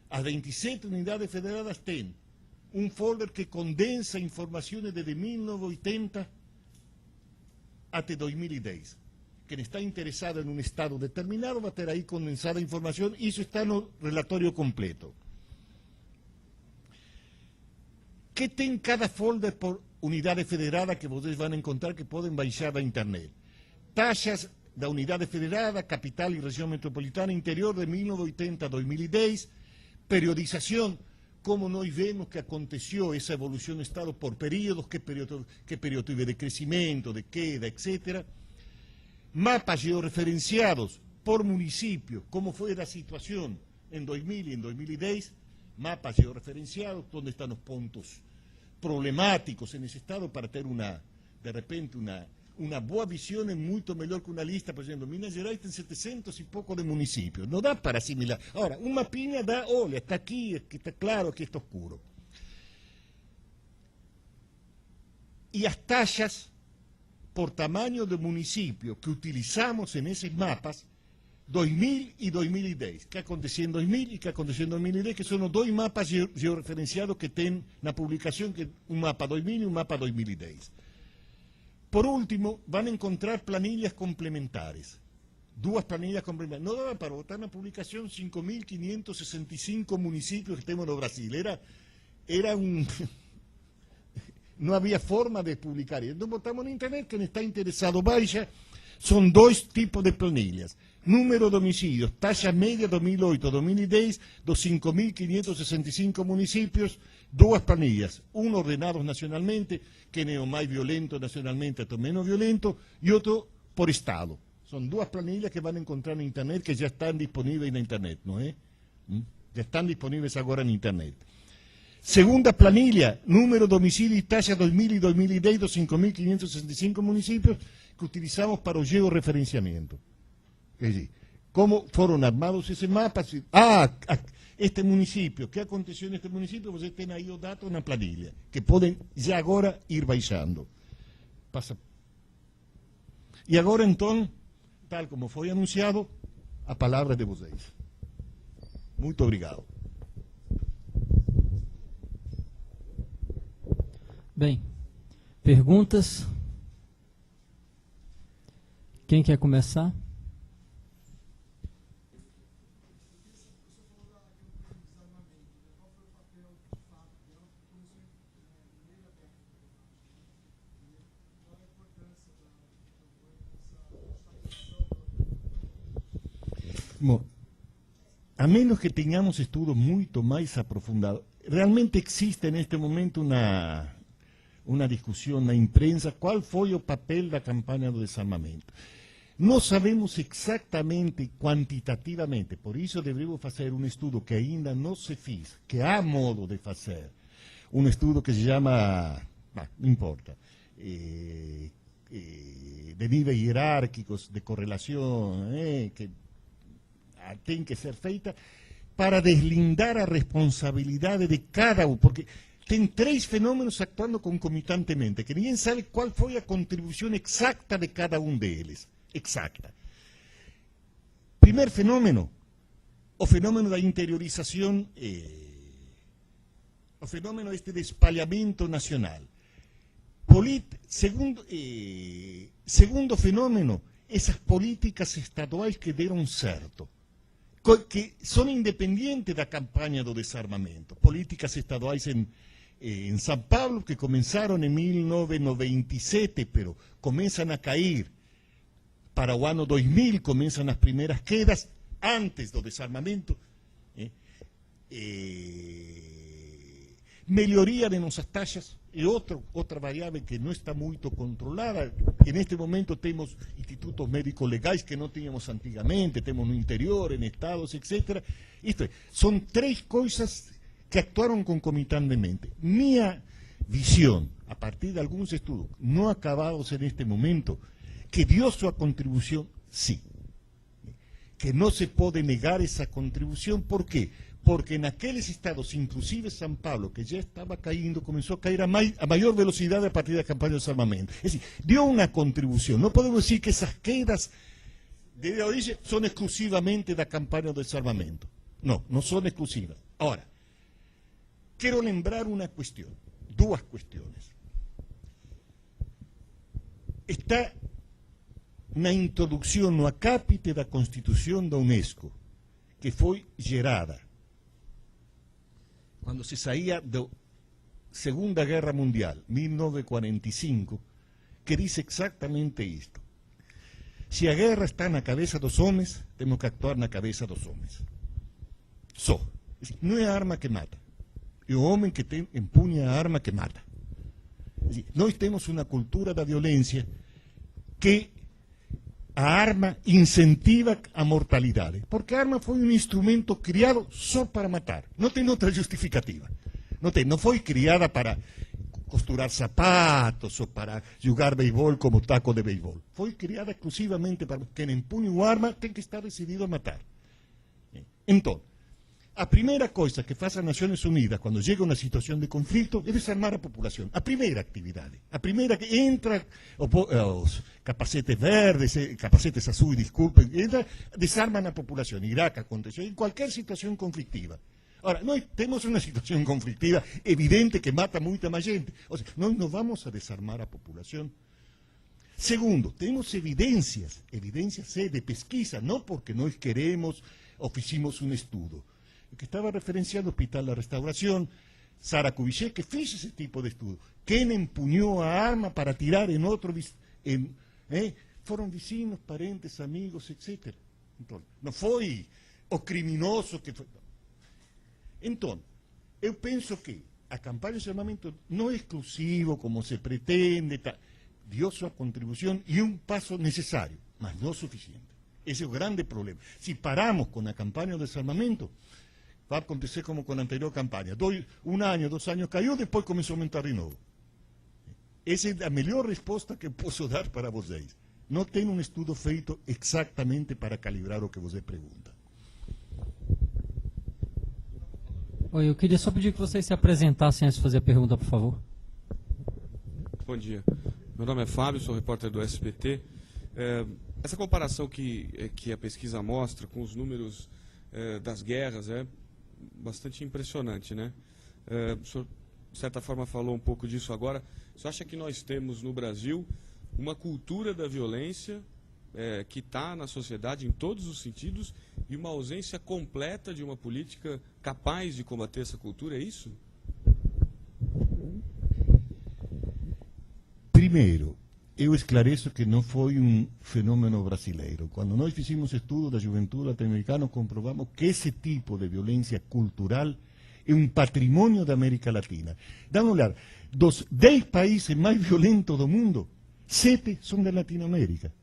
As 27 unidades federadas têm um folder que condensa informações desde 1980 até 2010. Quem está interessado em um estado determinado vai ter aí condensada a informação, isso está no relatório completo. Que tem cada folder por unidade federada que vocês vão encontrar que podem baixar da internet? Taxas da unidade federada, capital e região metropolitana, interior de 1980 a 2010, periodização, como nós vemos que aconteceu essa evolução do Estado por períodos, que período teve de crescimento, de queda, etc. Mapas georreferenciados por município, como foi a situação em 2000 e em 2010, mapas georreferenciados, onde estão os pontos problemáticos nesse estado para ter de repente, uma boa visão é muito melhor que uma lista. Por exemplo, Minas Gerais tem 700 e pouco de municípios, não dá para assimilar. Agora, um mapinha dá, olha, está aqui, aqui está claro, aqui está escuro. E as taxas por tamanho de município que utilizamos nesses mapas, 2000 e 2010. Que aconteceu em 2000 e que aconteceu em 2010, que são os dois mapas georreferenciados que tem na publicação, que um mapa 2000 e um mapa 2010. Por último, vão encontrar planilhas complementares. Duas planilhas complementares. Não dava para botar na publicação 5.565 municípios que temos no Brasil. Era um... Não havia forma de publicar. Então botamos na internet, quem está interessado baixa. São dois tipos de planilhas. Número de homicídios, taxa média 2008 a 2010 dos 5.565 municípios, duas planilhas, um ordenado nacionalmente, que é o mais violento nacionalmente até o menos violento, e outro por estado. São duas planilhas que vão encontrar na internet, que já estão disponíveis na internet, não é? Já estão disponíveis agora na internet. Segunda planilla, número, domicilio y talla 2000 y 2010 dos 5.565 municipios que utilizamos para o georreferenciamiento. Es decir, ¿cómo fueron armados esos mapas? Este municipio, ¿qué aconteció en este municipio? Vocês têm aí os datos na planilha, que podem já agora ir baixando. Passa. E agora, então, tal como foi anunciado, a palavra de vocês. Muito obrigado. Bem, perguntas? Quem quer começar? Bom, a menos que tenhamos estudos muito mais aprofundados, realmente existe neste momento uma discussão na imprensa qual foi o papel da campanha do desarmamento. Não sabemos exatamente, quantitativamente, por isso devemos fazer um estudo que ainda não se fez, que há modo de fazer, um estudo que se chama, não importa, de níveis hierárquicos, de correlação, que tem que ser feita para deslindar a responsabilidade de cada um, porque tem três fenômenos actuando concomitantemente, que ninguém sabe qual foi a contribuição exata de cada um deles. Exacta. Primer fenómeno, o fenómeno da interiorização, o fenómeno de espalhamento nacional. Segundo fenômeno, essas políticas estaduais que deram certo, que são independentes da campanha do desarmamento. Políticas estaduais em São Paulo que começaram em 1997, pero começam a cair. Para o ano 2000 começam as primeiras quedas antes do desarmamento. Melhoria de nossas taxas é outra variável que não está muito controlada. Neste momento temos institutos médicos legais que não tínhamos antigamente, temos no interior, em estados, etc. Isto é, são três coisas que actuaram concomitantemente. Minha visão, a partir de alguns estudos não acabados neste momento, que dio su contribución, sí. Que no se puede negar esa contribución, ¿por qué? Porque en aquellos estados, inclusive San Pablo, que ya estaba cayendo, comenzó a caer a mayor velocidad a partir de la campaña de desarmamento. Es decir, dio una contribución. No podemos decir que esas quedas de origen son exclusivamente de la campaña de desarmamento. No, no son exclusivas. Ahora, quiero lembrar una cuestión, dos cuestiones. Está na introdução no acápite da Constituição da Unesco, que foi gerada quando se saía da Segunda Guerra Mundial, 1945, que diz exatamente isto. Se a guerra está na cabeça dos homens, temos que actuar na cabeça dos homens. Só. Não é a arma que mata, é o homem que empunha a arma que mata. Nós temos uma cultura da violência que a arma incentiva a mortalidade, porque a arma foi um instrumento criado só para matar, não tem outra justificativa, não foi criada para costurar sapatos ou para jogar beisebol como taco de beisebol, foi criada exclusivamente para quem empunha a arma tem que estar decidido a matar. Então, a primeira coisa que faz as Nações Unidas quando chega uma situação de conflito é desarmar a população. A primeira atividade. A primeira que entra os capacetes verdes, capacetes azuis, desculpem, desarmam a população. Iraque aconteceu em qualquer situação conflitiva. Ora, nós temos uma situação conflitiva evidente que mata muita mais gente. Ou seja, nós não vamos a desarmar a população. Segundo, temos evidências de pesquisa, não porque nós queremos ou fizemos um estudo. Que estaba referenciando o Hospital da Restauração, Sara Kubitschek, que fez esse tipo de estudo. Quem empunhou a arma para tirar em outro... foram vizinhos, parentes, amigos, etc. Então, não foi o criminoso que foi... Então, eu penso que a campanha de desarmamento não é exclusivo, como se pretende, dio sua contribuição e um passo necessário, mas não suficiente. Esse é o grande problema. Se paramos com a campanha de desarmamento... vai acontecer como com a anterior campanha. Um ano, 2 anos caiu, depois começou a aumentar de novo. Essa é a melhor resposta que eu posso dar para vocês. Não tem um estudo feito exatamente para calibrar o que você pergunta. Oi, eu queria só pedir que vocês se apresentassem antes de fazer a pergunta, por favor. Bom dia. Meu nome é Fábio, sou repórter do SBT. Essa comparação que a pesquisa mostra com os números das guerras é bastante impressionante, né? O senhor, de certa forma, falou um pouco disso agora. O senhor acha que nós temos no Brasil uma cultura da violência que está na sociedade em todos os sentidos e uma ausência completa de uma política capaz de combater essa cultura, é isso? Primeiro, eu esclareço que não foi um fenômeno brasileiro. Quando nós fizemos estudo da juventude latino-americana, comprovamos que esse tipo de violência cultural é um patrimônio da América Latina. Dá uma olhada, dos 10 países mais violentos do mundo, 7 são da Latinoamérica.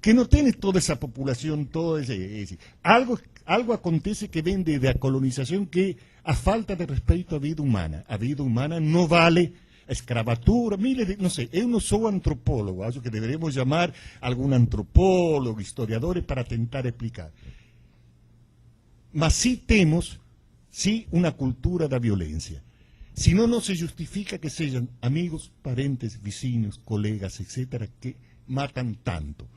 Que não tem toda essa população, todo esse. Algo acontece que vem da colonização, que é a falta de respeito à vida humana. A vida humana não vale a escravatura, não sei, eu não sou antropólogo, acho que deveríamos chamar algum antropólogo, historiadores, para tentar explicar. Mas sim temos, uma cultura da violência. Senão não se justifica que sejam amigos, parentes, vizinhos, colegas, etc., que matam tanto.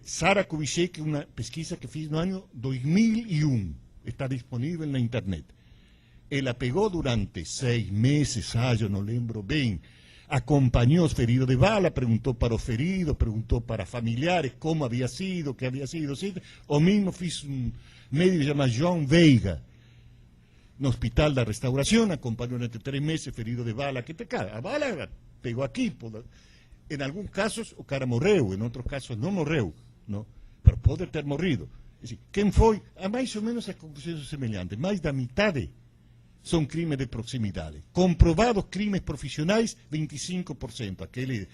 Sara Kubitschek, uma pesquisa que fiz no ano 2001, está disponível na internet. Ela pegou durante 6 meses, eu não lembro bem, acompanhou os feridos de bala, perguntou para os feridos, perguntou para familiares como havia sido, o que havia sido, etc. O mesmo fiz um médico chamado João Veiga, no Hospital da Restauração, acompanhou durante 3 meses feridos de bala, a bala pegou aqui, em alguns casos o cara morreu, em outros casos não morreu, não? Mas pode ter morrido. Quem foi? A mais ou menos as conclusões semelhantes, mais da metade são crimes de proximidade. Comprovados crimes profissionais, 25%. Aquele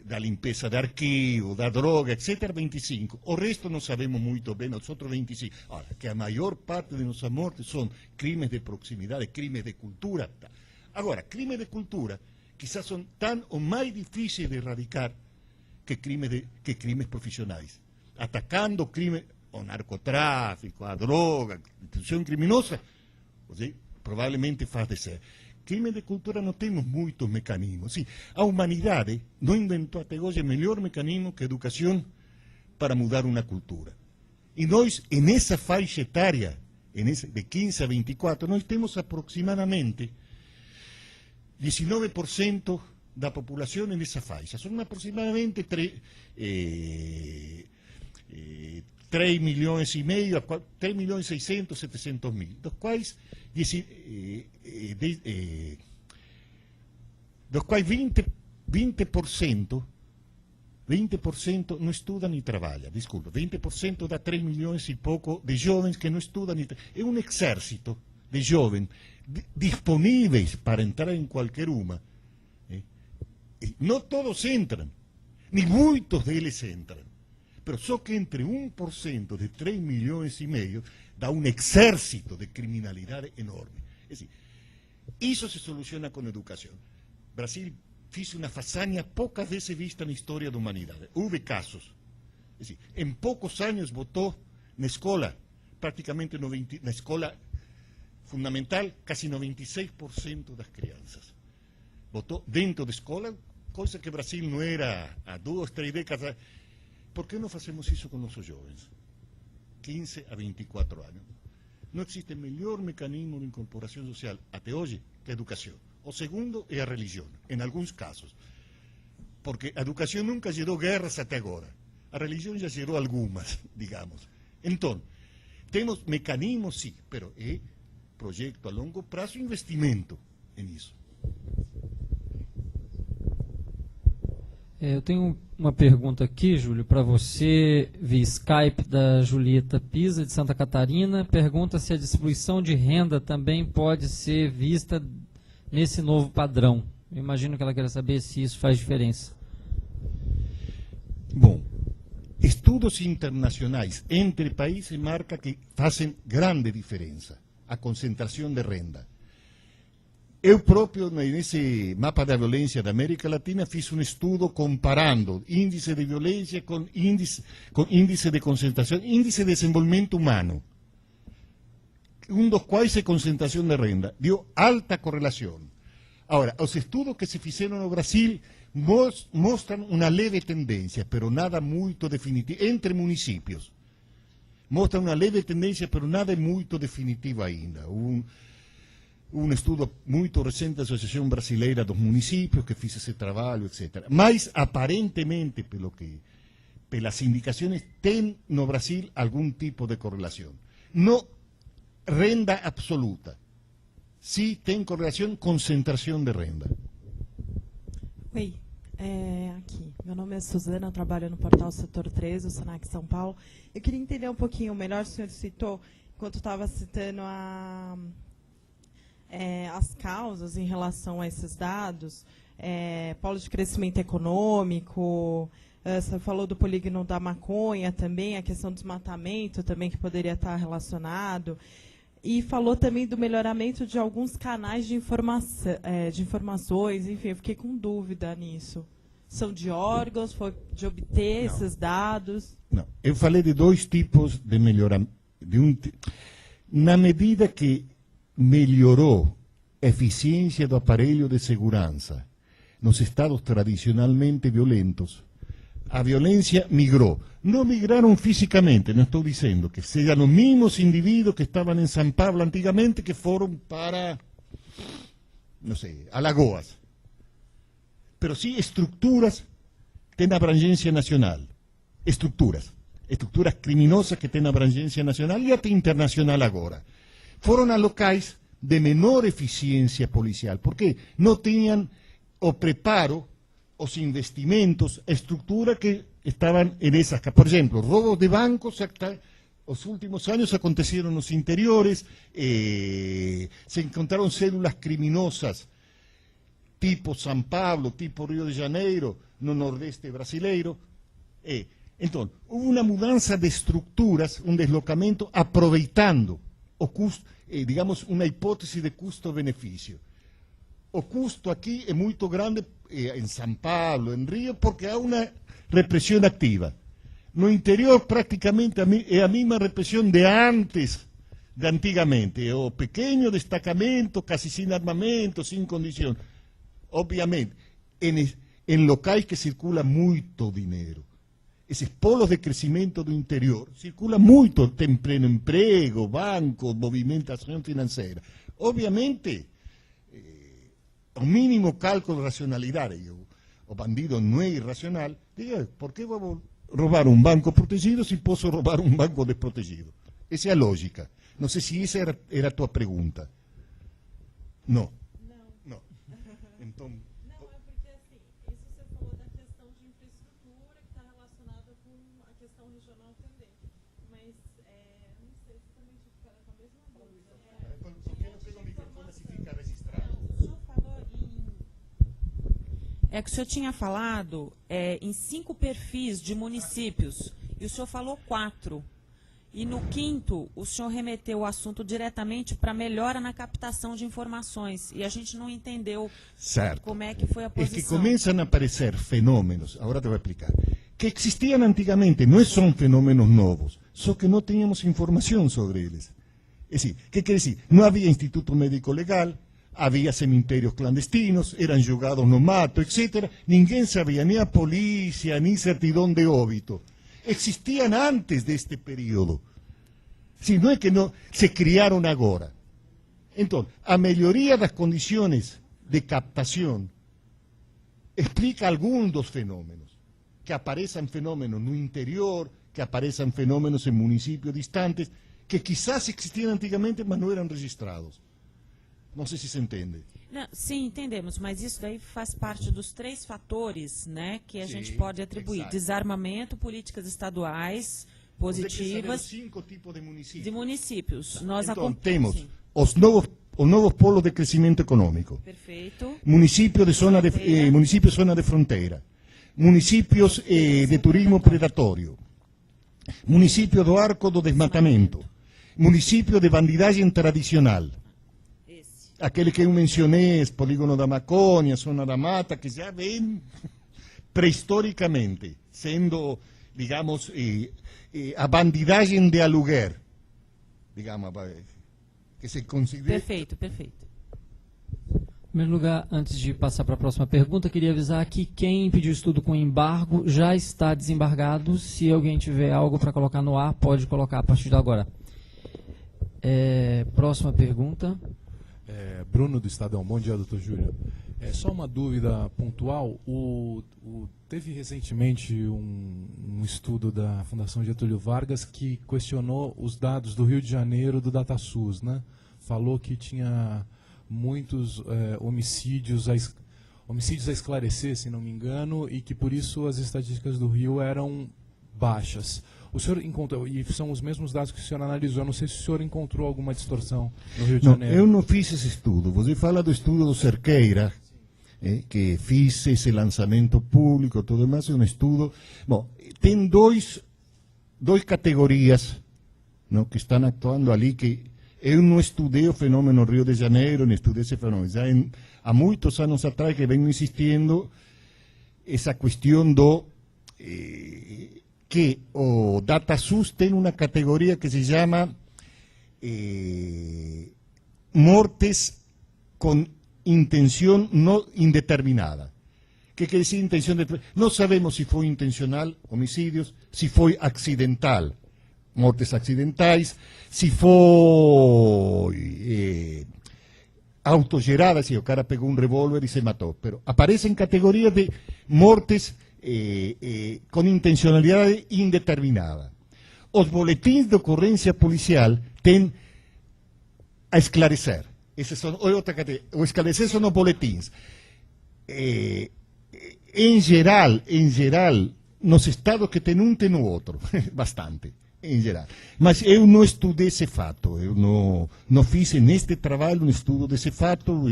da limpeza de arquivo, da droga, etc., 25%. O resto não sabemos muito bem, os outros 25%. Ora, que a maior parte de nossas mortes são crimes de proximidade, crimes de cultura. Agora, crimes de cultura quizás são tão ou mais difíceis de erradicar que crimes profissionais. Atacando crimes, o narcotráfico, a droga, a instituição criminosa, provavelmente faz de ser. Crime de cultura não temos muitos mecanismos. Sim, a humanidade não inventou até hoje melhor mecanismo que a educação para mudar uma cultura. E nós, nessa faixa etária, de 15 a 24, nós temos aproximadamente 19% da população nessa faixa. São aproximadamente 3 milhões e meio, a 3 milhões 600, 700 mil, dos quais 20% não estudam nem trabalham, desculpa, 20% dá 3 milhões e pouco de jovens que não estudam nem trabalham. É um exército de jovens disponíveis para entrar em qualquer uma. Não todos entram, nem muitos deles entram. Mas só que entre 1% de 3 milhões e meio dá um exército de criminalidade enorme. Isso se soluciona com educação. Brasil fez uma façanha poucas vezes vista na história da humanidade. Houve casos. Em poucos anos botou na escola, praticamente na escola fundamental, quase 96% das crianças. Botou dentro da escola, coisa que o Brasil não era há 2, 3 décadas. Por que não fazemos isso com nossos jovens? 15 a 24 anos. Não existe melhor mecanismo de incorporação social até hoje que a educação. O segundo é a religião, em alguns casos. Porque a educação nunca gerou guerras até agora. A religião já gerou algumas, digamos. Então, temos mecanismos, sim, mas é projeto a longo prazo e investimento nisso. Eu tenho uma pergunta aqui, Júlio, para você, via Skype, da Julieta Pisa, de Santa Catarina. Pergunta se a distribuição de renda também pode ser vista nesse novo padrão. Eu imagino que ela quer saber se isso faz diferença. Bom, estudos internacionais entre países marca que fazem grande diferença a concentração de renda. Eu próprio, nesse mapa da violência da América Latina, fiz um estudo comparando índice de violência com índice de concentração, índice de desenvolvimento humano, dos quais é concentração de renda. Deu alta correlação. Agora, os estudos que se fizeram no Brasil mostram uma leve tendência, pero nada muito definitivo, entre municípios. Mostram uma leve tendência, pero nada muito definitivo ainda. Um estudo muito recente da Associação Brasileira dos Municípios que fez esse trabalho, etc. Mas, aparentemente, pelas indicações, tem no Brasil algum tipo de correlação. Não renda absoluta. Sim, tem correlação, concentração de renda. Oi, aqui. Meu nome é Suzana, eu trabalho no portal Setor 13, do Senac São Paulo. Eu queria entender um pouquinho melhor, o senhor citou, enquanto estava citando as causas em relação a esses dados, polo de crescimento econômico, você falou do polígono da maconha também, a questão do desmatamento também que poderia estar relacionado, e falou também do melhoramento de alguns canais de informações, enfim, eu fiquei com dúvida nisso. São de órgãos, foi de obter esses dados? Não, eu falei de dois tipos de melhoramento. Na medida que melhorou a eficiência do aparelho de segurança nos estados tradicionalmente violentos, a violência migrou. Não migraram fisicamente, não estou dizendo que sejam os mesmos indivíduos que estavam em São Paulo antigamente que foram para, não sei, Alagoas. Pero sim estruturas têm abrangência nacional. Estruturas criminosas que têm abrangência nacional e até internacional agora. Foram a locais de menor eficiência policial, porque não tinham o preparo, os investimentos, a estrutura que estavam nessas. Por exemplo, roubos de bancos, os últimos anos aconteceram nos interiores, se encontraram células criminosas tipo São Paulo, tipo Rio de Janeiro, no nordeste brasileiro. Então, houve uma mudança de estruturas, um deslocamento, aproveitando o custo, digamos, uma hipótese de custo-benefício. O custo aqui é muito grande em São Paulo, em Rio, porque há uma repressão ativa. No interior, praticamente, é a mesma repressão de antes, de antigamente. É o pequeno destacamento, quase sem armamento, sem condição. Obviamente, em locais que circula muito dinheiro. Esses polos de crescimento do interior circula muito, tem pleno emprego, banco, movimentação financeira. Obviamente, o mínimo cálculo de racionalidade, o bandido não é irracional, diga, por que vou roubar um banco protegido se posso roubar um banco desprotegido? Essa é a lógica. Não sei se essa era a tua pergunta. Não. Não. Então... É que o senhor tinha falado em 5 perfis de municípios, e o senhor falou 4. E no 5º, o senhor remeteu o assunto diretamente para melhora na captação de informações. E a gente não entendeu como é que foi a posição. É que começam a aparecer fenômenos, agora te vou explicar, que existiam antigamente, não são fenômenos novos, só que não tínhamos informação sobre eles. É assim, que quer dizer? Não havia instituto médico legal, havia cemitérios clandestinos, eram jogados no mato, etc. Ninguém sabia, nem a polícia, nem certidão de óbito. Existiam antes deste período. Se não é que não se criaram agora. Então, a melhoria das condições de captação explica alguns dos fenômenos. Que apareçam fenômenos no interior, que apareçam fenômenos em municípios distantes, que quizás existiam antigamente, mas não eram registrados. Não sei se se entende. Não, sim, entendemos, mas isso daí faz parte dos 3 fatores, né, que a gente pode atribuir. Exato. Desarmamento, políticas estaduais positivas. 5 tipos de municípios. De municípios. Nós então, temos os novos polos de crescimento econômico. Perfeito. Municípios de zona de fronteira. Municípios de turismo predatório. município do Arco do Desmatamento, município de bandidagem tradicional, Esse. aquele que eu mencionei, Polígono da Macônia, Zona da Mata, que já vem prehistoricamente sendo, digamos, a bandidagem de aluguer, digamos, que se considera... Perfeito, perfeito. Em primeiro lugar, antes de passar para a próxima pergunta, queria avisar que quem pediu estudo com embargo já está desembargado. Se alguém tiver algo para colocar no ar, pode colocar a partir de agora. Próxima pergunta. Bruno do Estadão. Bom dia, doutor Júlio. Só uma dúvida pontual. Teve recentemente um estudo da Fundação Getúlio Vargas que questionou os dados do Rio de Janeiro do DataSUS, né? Falou que tinha muitos homicídios a esclarecer, se não me engano, e que por isso as estatísticas do Rio eram baixas. O senhor encontrou, e são os mesmos dados que o senhor analisou, não sei se o senhor encontrou alguma distorção no Rio de Janeiro. Eu não fiz esse estudo. Você fala do estudo do Cerqueira, que fiz esse lançamento público, tudo mais, é um estudo... Bom, tem dois categorias, não, que estão atuando ali, que eu não estudei o fenômeno Rio de Janeiro, nem estudei esse fenômeno. Já há muitos anos atrás que venho insistindo essa questão do... que o DataSUS tem uma categoria que se chama mortes com intenção não indeterminada. Que quer dizer intenção determinada? Não sabemos se foi intencional, homicídios, se foi acidental, mortes acidentais, se foi autogerada, se o cara pegou um revólver e se matou. Pero aparece em categoria de mortes com intencionalidade indeterminada. Os boletins de ocorrência policial têm a esclarecer. O esclarecer são os boletins. Em geral, nos estados que tem um, tem o outro, bastante, em geral. Mas eu não estudei esse fato, eu não fiz neste trabalho um estudo desse fato,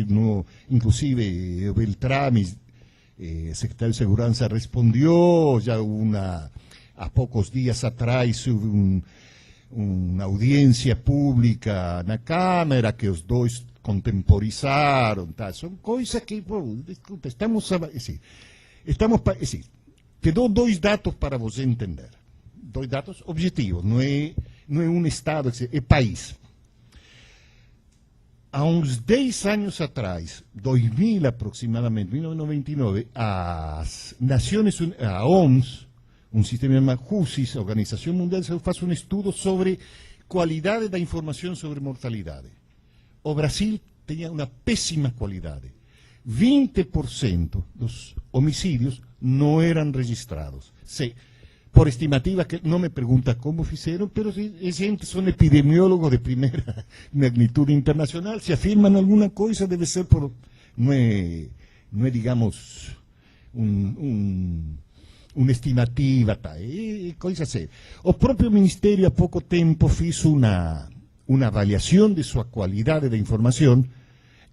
inclusive o Beltrame, secretário de Segurança, respondeu, já há poucos dias atrás houve uma audiência pública na Câmara, que os dois contemporizaram, tá? São coisas que, escuta, te dou dois dados para você entender, dois dados objetivos, não é um Estado, é país. Há uns 10 anos atrás, 2000 aproximadamente, 1999, a OMS, um sistema chamado HUSIS, a Organização Mundial de Saúde, faz um estudo sobre qualidade da informação sobre mortalidade. O Brasil tinha uma péssima qualidade. 20% dos homicídios não eram registrados. Por estimativa, que não me pergunta como fizeram, mas são epidemiólogos de primeira magnitude internacional. Se afirman alguma coisa, deve ser por... Não é digamos, uma estimativa, tá? É coisa séria. O próprio Ministério, há pouco tempo, fez uma avaliação de sua qualidade de informação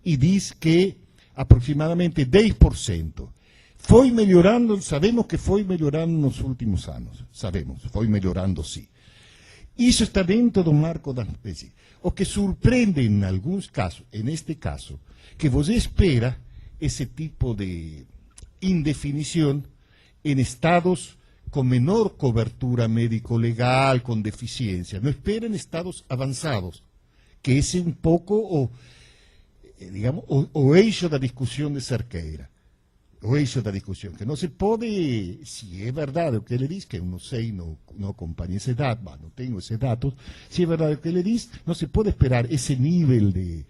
e diz que aproximadamente 10%. Foi melhorando, sabemos que foi melhorando nos últimos anos. Sabemos, foi melhorando sim. Isso está dentro do marco da espécie. O que surpreende em alguns casos, neste caso, que você espera esse tipo de indefinição em estados com menor cobertura médico-legal, com deficiência. Não espera em estados avançados, que esse é um pouco o eixo da discussão de Cerqueira. O eixo da discussão, que não se pode, se é verdade o que ele diz, que eu não sei, não acompanho esse dado, não tenho esse dado, se é verdade o que ele diz, não se pode esperar esse nível de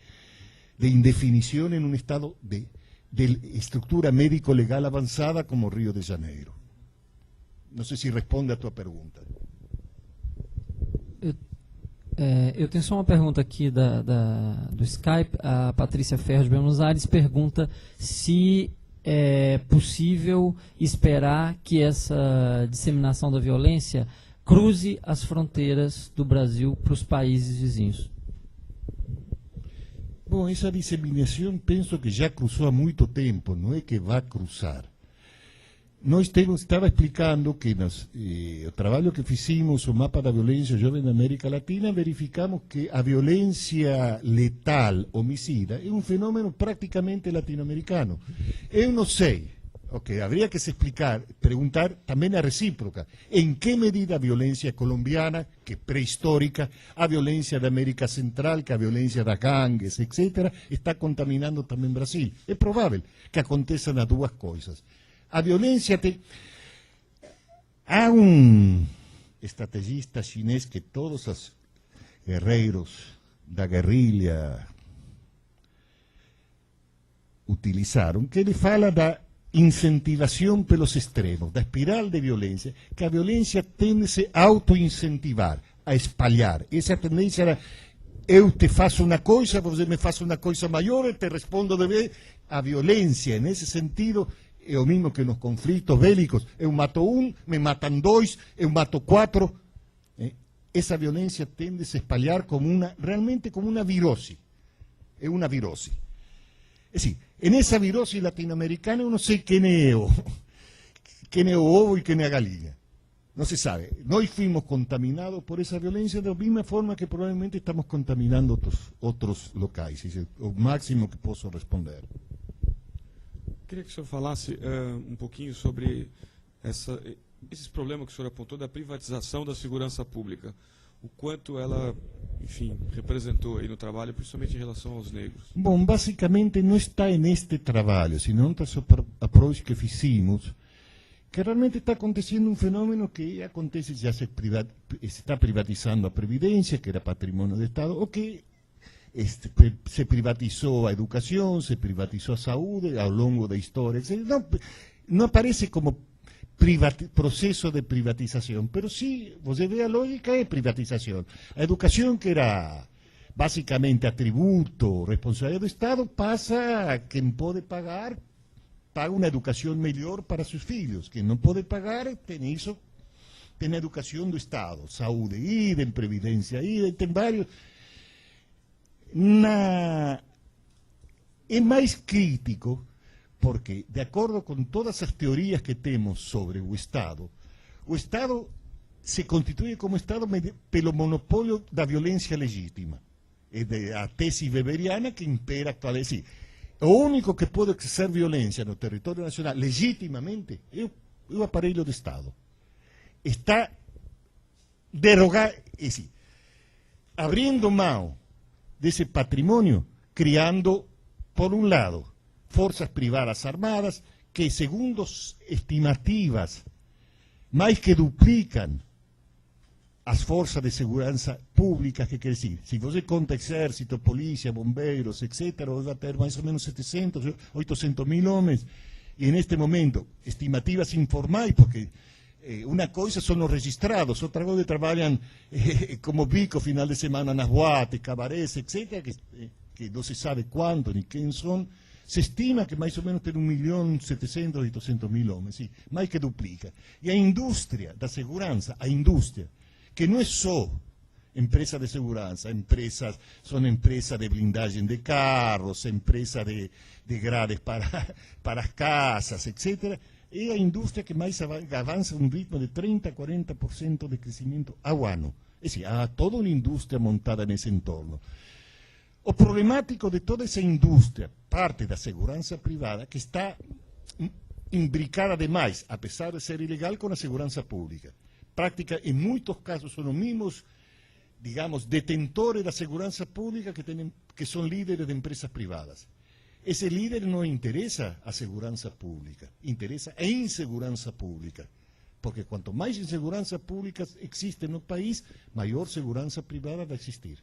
indefinição em um estado de estrutura médico-legal avançada como Rio de Janeiro. Não sei se responde a tua pergunta. Eu tenho só uma pergunta aqui do Skype. A Patrícia Ferro de Buenos Aires pergunta se é possível esperar que essa disseminação da violência cruze as fronteiras do Brasil para os países vizinhos. Bom, essa disseminação penso que já cruzou há muito tempo, não é que vai cruzar. estava explicando que o trabalho que fizemos, o mapa da violência jovem da América Latina, verificamos que a violência letal, homicida, é um fenômeno praticamente latino-americano. Eu não sei, habría que se preguntar también a recíproca, ¿en qué medida a violencia colombiana, que es prehistórica, a violencia de América Central, que a violencia de gangues, etcétera, está contaminando también Brasil? Es probable que aconteçam as duas coisas. A violência há um estrategista chinês que todos os guerreiros da guerrilha utilizaram, que ele fala da incentivação pelos extremos, da espiral de violência, que a violência tende a se auto-incentivar, a espalhar. Essa tendência era, eu te faço uma coisa, você me faz uma coisa maior, eu te respondo de vez. A violência, nesse sentido, é o mesmo que nos conflitos bélicos. Eu mato me matam dois, eu mato quatro. Essa violência tende a se espalhar realmente como uma virose. É uma virose. É assim, nessa virose latino-americana eu não sei quem é o ovo e quem é a galinha. Não se sabe. Nós fomos contaminados por essa violência da mesma forma que provavelmente estamos contaminando outros locais. Isso é o máximo que posso responder. Queria que o senhor falasse um pouquinho sobre esses problemas que o senhor apontou da privatização da segurança pública. O quanto ela, enfim, representou aí no trabalho, principalmente em relação aos negros. Bom, basicamente não está neste trabalho, senão nesse approach que fizemos, que realmente está acontecendo um fenômeno que acontece, já se está privatizando a Previdência, que era patrimônio do Estado, ou que se privatizou a educação, se privatizou a saúde ao longo da história, etc. Não aparece como processo de privatização, mas sim, você vê a lógica é privatização. A educação, que era basicamente atributo, responsabilidade do Estado, passa a quem pode pagar, paga uma educação melhor para seus filhos. Quem não pode pagar, tem isso, tem a educação do Estado, saúde, idem, previdência, idem, tem vários. É mais crítico porque, de acordo com todas as teorias que temos sobre o Estado se constitui como Estado pelo monopólio da violência legítima. É a tese weberiana que impera actualmente. O único que pode exercer violência no território nacional legitimamente é o aparelho do Estado. Está derogado, abrindo mão desse patrimônio, criando, por um lado, forças privadas armadas que, segundo estimativas, mais que duplicam as forças de segurança públicas, que quer dizer, se você conta exército, polícia, bombeiros, etc., você vai ter mais ou menos 700, 800 mil homens, e neste momento, estimativas informais, porque uma coisa são os registrados, outra coisa trabalham como bico final de semana nas boates, cabarés, etc., que não se sabe quanto nem quem são. Se estima que mais ou menos tem 1.700.000, 800.000 homens, sim, mais que duplica. E a indústria da segurança, que não é só empresa de segurança, são empresas de blindagem de carros, empresas de grades para as casas, etc., é a indústria que mais avança um ritmo de 30% a 40% de crescimento ao ano. É assim, há toda uma indústria montada nesse entorno. O problemático de toda essa indústria, parte da segurança privada, que está imbricada demais, apesar de ser ilegal, com a segurança pública. Prática, em muitos casos, são os mesmos, digamos, detentores da segurança pública que são líderes de empresas privadas. Esse líder não interessa a segurança pública, interessa a insegurança pública. Porque quanto mais insegurança pública existe no país, maior segurança privada vai existir.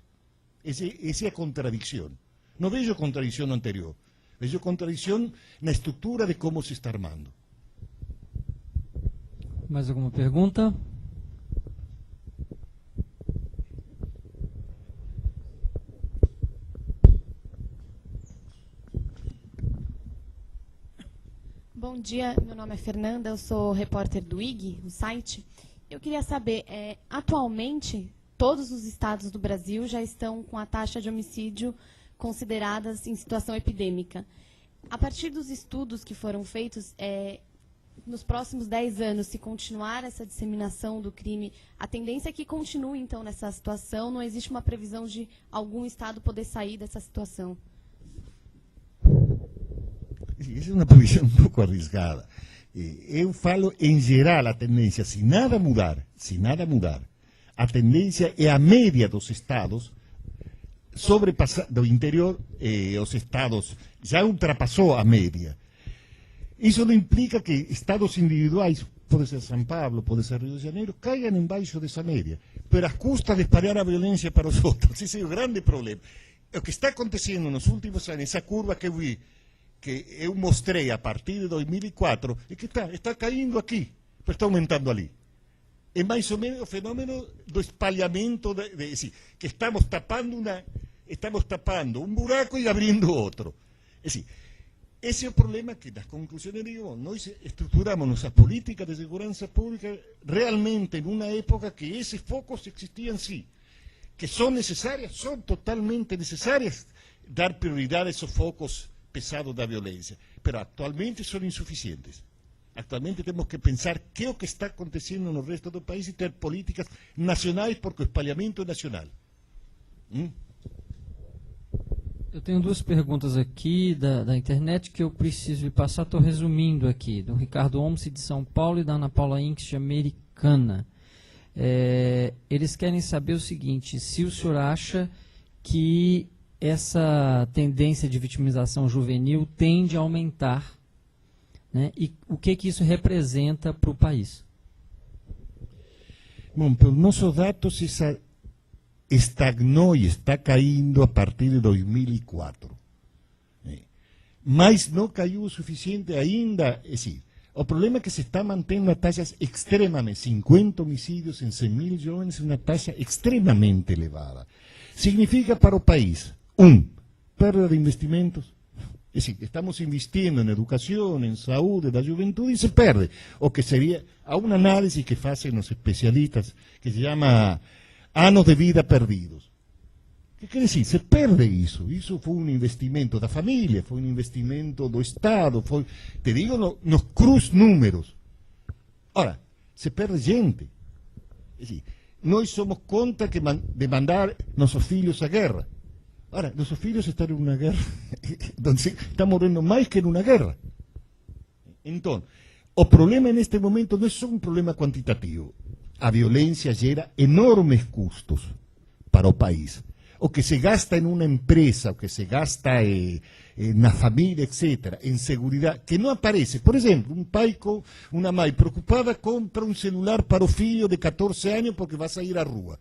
Essa é a contradição. Não vejo contradição anterior, vejo contradição na estrutura de como se está armando. Mais alguma pergunta? Bom dia, meu nome é Fernanda, eu sou repórter do IG, o site. Eu queria saber, atualmente, todos os estados do Brasil já estão com a taxa de homicídio consideradas em situação epidêmica. A partir dos estudos que foram feitos, nos próximos 10 anos, se continuar essa disseminação do crime, a tendência é que continue, então, nessa situação? Não existe uma previsão de algum Estado poder sair dessa situação? Essa é uma previsão um pouco arriscada. Eu falo em geral a tendência, se nada mudar, a tendência é a média dos estados sobrepassa do interior, os estados já ultrapassou a média. Isso não implica que estados individuais, pode ser São Paulo, pode ser Rio de Janeiro, caiam embaixo dessa média, pero a custa de espalhar a violência para os outros. Esse é o grande problema. O que está acontecendo nos últimos anos, essa curva que eu vi, que eu mostrei a partir de 2004, é que está caindo aqui, mas está aumentando ali. É mais ou menos o fenômeno do espalhamento, que estamos tapando um buraco e abrindo outro. Esse é o problema que, nas conclusões, digo, nós estruturamos nossas políticas de segurança pública realmente em uma época que esses focos existiam sim, que são necessárias, são totalmente necessárias dar prioridade a esses focos pesados da violência, mas atualmente são insuficientes. Atualmente temos que pensar que é o que está acontecendo no resto do país e ter políticas nacionais, porque o espalhamento é nacional. Eu tenho duas perguntas aqui da internet que eu preciso lhe passar, estou resumindo aqui, do Ricardo Omsi de São Paulo e da Ana Paula Inks Americana. Eles querem saber o seguinte, se o senhor acha que essa tendência de vitimização juvenil tende a aumentar, né, e o que isso representa para o país? Bom, pelos nossos dados, essa estagnou e está caindo a partir de 2004. Mas não caiu o suficiente ainda. O problema é que se está mantendo a taxas extremamente, 50 homicídios em 100 mil jovens, uma taxa extremamente elevada. Significa para o país, perda de investimentos. Estamos investindo em educação, em saúde da juventude e se perde. O que seria, há uma análise que fazem os especialistas, que se chama anos de vida perdidos. O que quer dizer? Se perde isso. Isso foi um investimento da família, foi um investimento do Estado, foi, te digo, nos cruz números. Ora, se perde gente. Nós somos contra de mandar nossos filhos à guerra. Ora, nossos filhos estão em uma guerra, estão morrendo mais que em uma guerra. Então, o problema neste momento não é só um problema quantitativo. A violência gera enormes custos para o país. O que se gasta em uma empresa, o que se gasta na família, etc., em segurança, que não aparece. Por exemplo, uma mãe preocupada compra um celular para o filho de 14 anos porque vai sair à rua.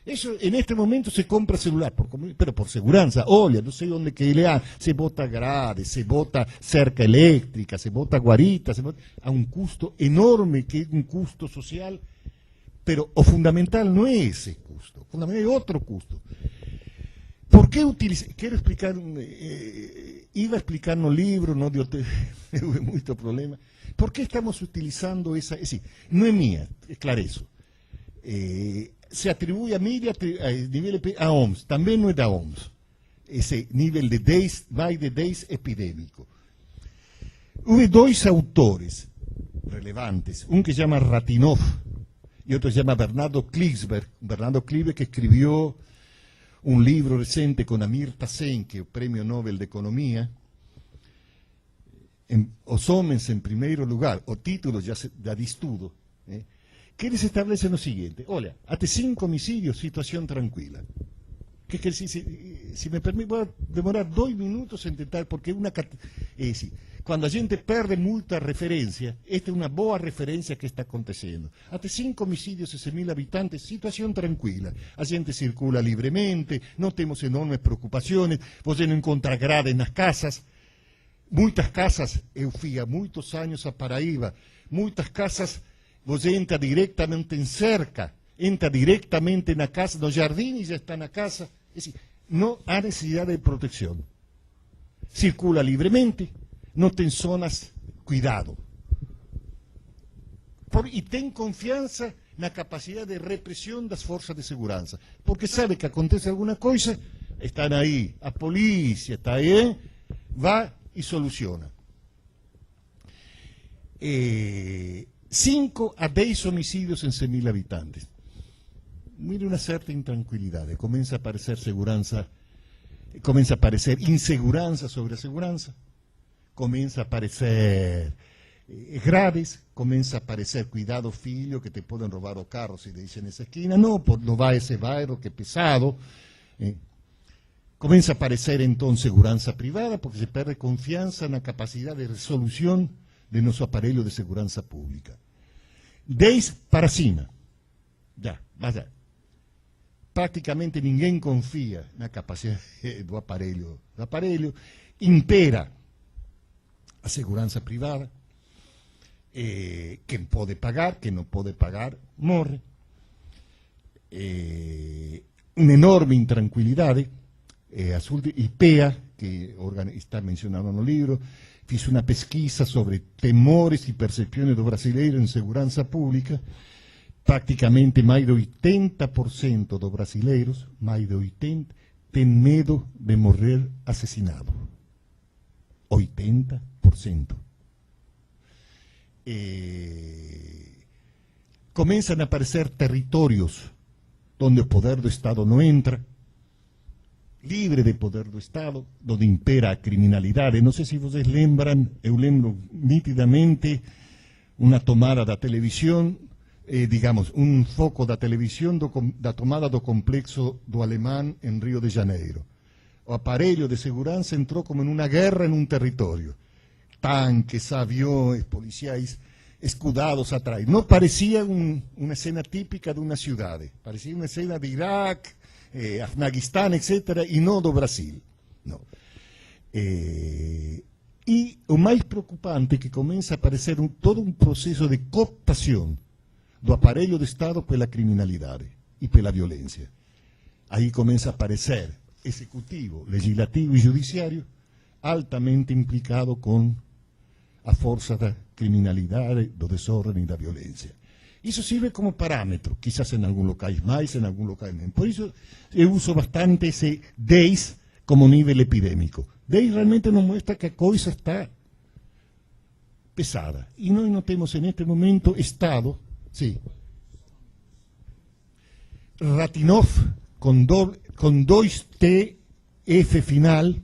Isso, neste momento, se compra celular, pero por segurança. Olha, não sei onde que ele há, se bota grade, se bota cerca elétrica, se bota guarita, há um custo enorme, que é um custo social. Pero o fundamental não é esse custo, o fundamental é outro custo. Por que utilizar? Quero explicar, iba a explicar no livro, não deu muito problema. Por que estamos utilizando essa? Não é minha, esclareço. Se atribui a mídia a OMS, também não é da OMS. Esse nível de 10, mais de 10 epidêmico. Houve dois autores relevantes, um que se chama Ratinoff, y otro se llama Bernardo Klingsberg, que escribió un libro reciente con Amartya Sen, que es el Premio Nobel de Economía, Os Homens en Primeiro Lugar, o título ya diz tudo, que eles establecen lo siguiente: olha, até 5 homicídios, situación tranquila. Que quer dizer, se me permite, vou demorar 2 minutos en tentar, porque quando a gente perde muita referência, esta é uma boa referência que está acontecendo. Até 5 homicídios e 100.000 habitantes, situação tranquila. A gente circula livremente, não temos enormes preocupações, você não encontra grades nas casas. Muitas casas, eu fui há muitos anos a Paraíba, muitas casas, você entra diretamente em cerca, entra diretamente na casa, no jardim e já está na casa. Não há necessidade de proteção. Circula livremente, não tem zonas, cuidado. E tem confiança na capacidade de repressão das forças de segurança. Porque sabe que acontece alguma coisa, estão aí, a polícia está aí, vai e soluciona. 5 a 10 homicidios en 100.000 habitantes. Mire una cierta intranquilidad, comienza a aparecer inseguranza sobre aseguranza, comienza a aparecer graves, comienza a aparecer cuidado filho que te pueden robar o carro si te dicen esa esquina, no va ese bairro que pesado, comienza a aparecer entonces segurança privada porque se pierde confianza en la capacidad de resolución de nuestro aparelho de segurança pública. 10 para cima, ya, vaya. Prácticamente ninguém confia na capacidade do aparelho. Impera a segurança privada, quem pode pagar, quem não pode pagar, morre. Uma enorme intranquilidade. IPEA, que está mencionado no livro, fez uma pesquisa sobre temores e percepções do brasileiro em segurança pública. Praticamente mais de 80% dos brasileiros, mais de 80%, têm medo de morrer assassinado. 80%. Começam a aparecer territórios onde o poder do Estado não entra, livre de poder do Estado, onde impera a criminalidade. Não sei se vocês lembram, eu lembro nitidamente uma tomada da televisão, digamos, un foco da televisión da tomada do complexo do Alemán en Río de Janeiro. O aparelho de segurança entrou como en una guerra en un territorio. Tanques, aviones, policiais escudados atrás. No parecía una escena típica de una ciudad, parecía una escena de Irak, Afganistán, etc., y no do Brasil. No. Y o mais preocupante é que começa a aparecer todo un proceso de cooptación do aparelho do Estado pela criminalidade e pela violência. Aí começa a aparecer executivo, legislativo e judiciário altamente implicado com a força da criminalidade, do desordem e da violência. Isso serve como parâmetro, quizás em alguns locais mais, em alguns locais menos. Por isso eu uso bastante esse 10 como nível epidêmico. 10 realmente nos mostra que a coisa está pesada. E nós não temos neste momento Estado. Sí. Ratinov con 2T, F final,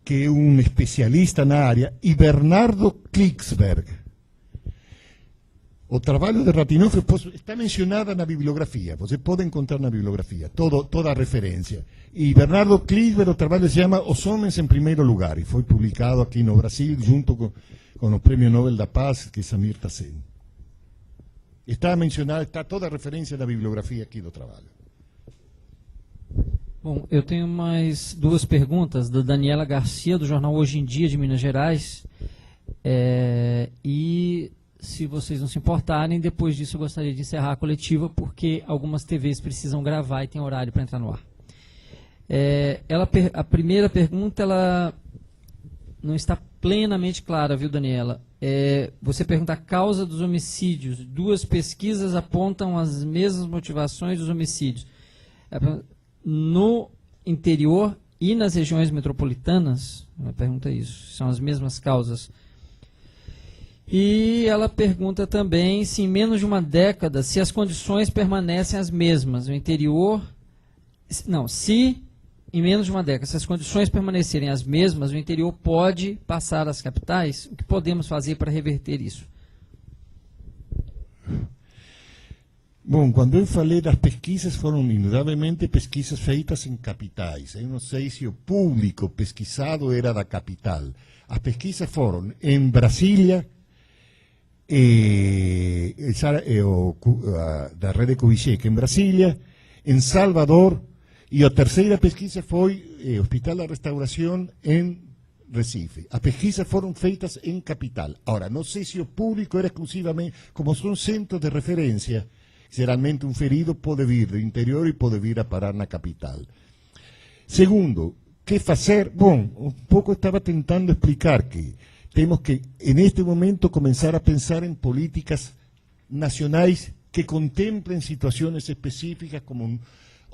que é um especialista na área, e Bernardo Klicksberg. O trabalho de Ratinov está mencionado na bibliografia, você pode encontrar na bibliografia, toda a referência. E Bernardo Klicksberg, o trabalho se chama Os Homens em Primeiro Lugar, e foi publicado aqui no Brasil, junto com o Prêmio Nobel da Paz, que é Amartya Sen. Está mencionado, está toda a referência da bibliografia aqui do trabalho. Bom, eu tenho mais 2 perguntas da Daniela Garcia, do jornal Hoje em Dia, de Minas Gerais. E, se vocês não se importarem, depois disso eu gostaria de encerrar a coletiva, porque algumas TVs precisam gravar e tem horário para entrar no ar. A primeira pergunta, ela não está plenamente clara, viu, Daniela? Você pergunta a causa dos homicídios. 2 pesquisas apontam as mesmas motivações dos homicídios. No interior e nas regiões metropolitanas, ela pergunta isso, são as mesmas causas. E ela pergunta também se em menos de uma década, se as condições permanecem as mesmas. No interior, não, se em menos de uma década, se as condições permanecerem as mesmas, o interior pode passar às capitais? O que podemos fazer para reverter isso? Bom, quando eu falei das pesquisas, foram indudablemente pesquisas feitas em capitais. Eu não sei se o público pesquisado era da capital. As pesquisas foram em Brasília, da Rede Kubitschek em Brasília, em Salvador, e a terceira pesquisa foi Hospital da Restauração em Recife. As pesquisas foram feitas em capital. Agora, não sei se o público era exclusivamente, como são centros de referência, geralmente um ferido pode vir do interior e pode vir a parar na capital. Segundo, que fazer? Bom, um pouco estava tentando explicar que temos que, neste momento, começar a pensar em políticas nacionais que contemplem situações específicas como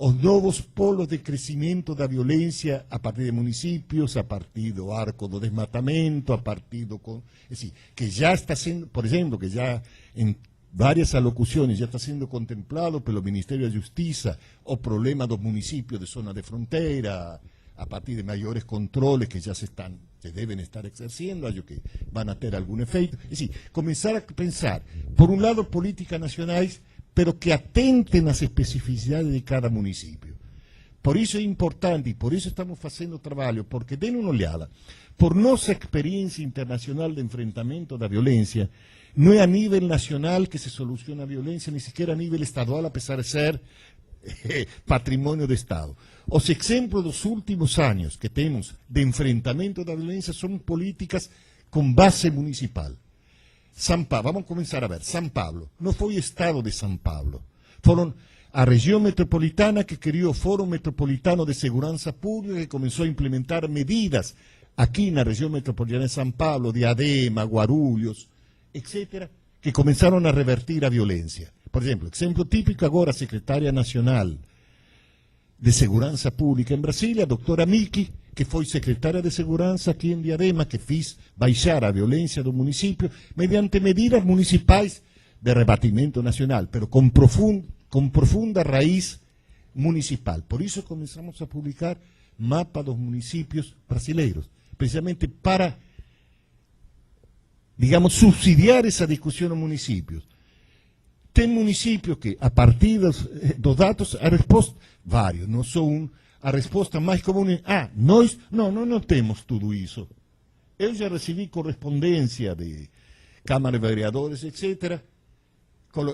os novos polos de crescimento da violência a partir de municípios, a partir do arco do desmatamento, a partir do... que já está sendo, por exemplo, que já em várias alocuções já está sendo contemplado pelo Ministério da Justiça o problema dos municípios de zona de fronteira, a partir de maiores controles que já se devem estar exercendo, acho que vão a ter algum efeito. É decir, começar a pensar, por um lado, políticas nacionais, pero que atentem às especificidades de cada município. Por isso é importante, e por isso estamos fazendo trabalho, porque deem uma olhada, por nossa experiência internacional de enfrentamento da violência, não é a nível nacional que se soluciona a violência, nem sequer a nível estadual, apesar de ser patrimônio do Estado. Os exemplos dos últimos anos que temos de enfrentamento da violência são políticas com base municipal. São Paulo, vamos começar a ver, São Paulo, não foi o Estado de São Paulo, foram a região metropolitana que criou o Fórum Metropolitano de Segurança Pública, que começou a implementar medidas aqui na região metropolitana de São Paulo, Diadema, Guarulhos, etc., que começaram a revertir a violência. Por exemplo, exemplo típico agora, a secretária nacional de Segurança Pública em Brasília, a doutora Miki, que foi secretária de Segurança aqui em Diadema, que fez baixar a violência do município mediante medidas municipais de rebatimento nacional, pero com profunda raiz municipal. Por isso começamos a publicar mapa dos municípios brasileiros, precisamente para, digamos, subsidiar essa discussão nos municípios. Tem municípios que, a partir dos dados, a resposta, vários, não só um, a resposta mais comum é: nós não temos tudo isso. Eu já recebi correspondência de Câmara de Vereadores, etc.,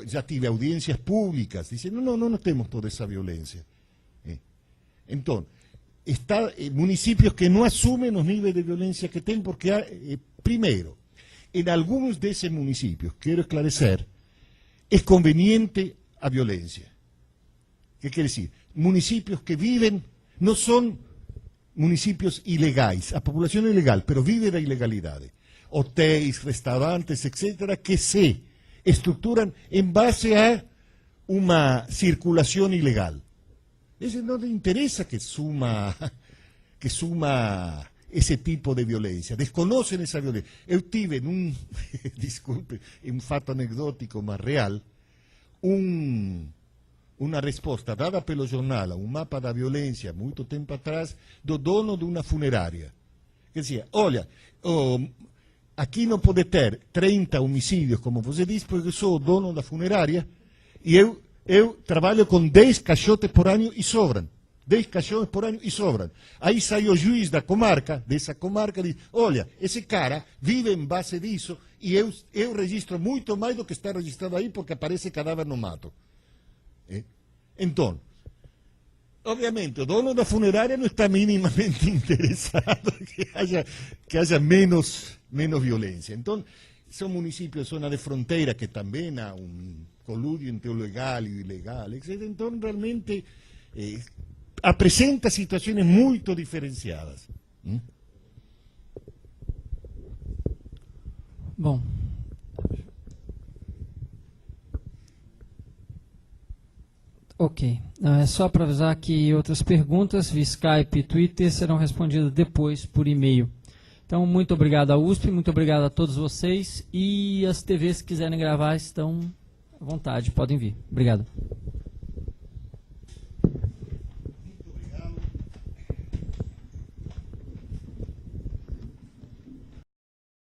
já tive audiências públicas, dizendo: não temos toda essa violência. Então, municípios que não assumem os níveis de violência que têm, porque, primeiro, em alguns desses municípios, quero esclarecer, é conveniente a violência. O que quer dizer? Municípios que vivem, não são municípios ilegais, a população é ilegal, mas vive da ilegalidade. Hotéis, restaurantes, etc., que se estruturam em base a uma circulação ilegal. Isso não lhe interessa que suma esse tipo de violência, desconhecem essa violência. Eu tive, desculpe, um fato anedótico, mas real, uma resposta dada pelo jornal a um mapa da violência, muito tempo atrás, do dono de uma funerária. Que dizia: olha, aqui não pode ter 30 homicídios, como você diz, porque eu sou o dono da funerária e eu trabalho com 10 caixotes por ano e sobram. 10 caixões por ano e sobram. Aí sai o juiz da comarca, dessa comarca, e diz: olha, esse cara vive em base disso e eu registro muito mais do que está registrado aí, porque aparece cadáver no mato. Então, obviamente, o dono da funerária não está minimamente interessado que haja menos violência. Então, são municípios de zona de fronteira que também há colúdio entre o legal e o ilegal, etc. Então, realmente, apresenta situações muito diferenciadas. Bom. Ok. Só para avisar que outras perguntas via Skype e Twitter serão respondidas depois por e-mail. Então, muito obrigado à USP, muito obrigado a todos vocês. E as TVs que quiserem gravar estão à vontade, podem vir. Obrigado.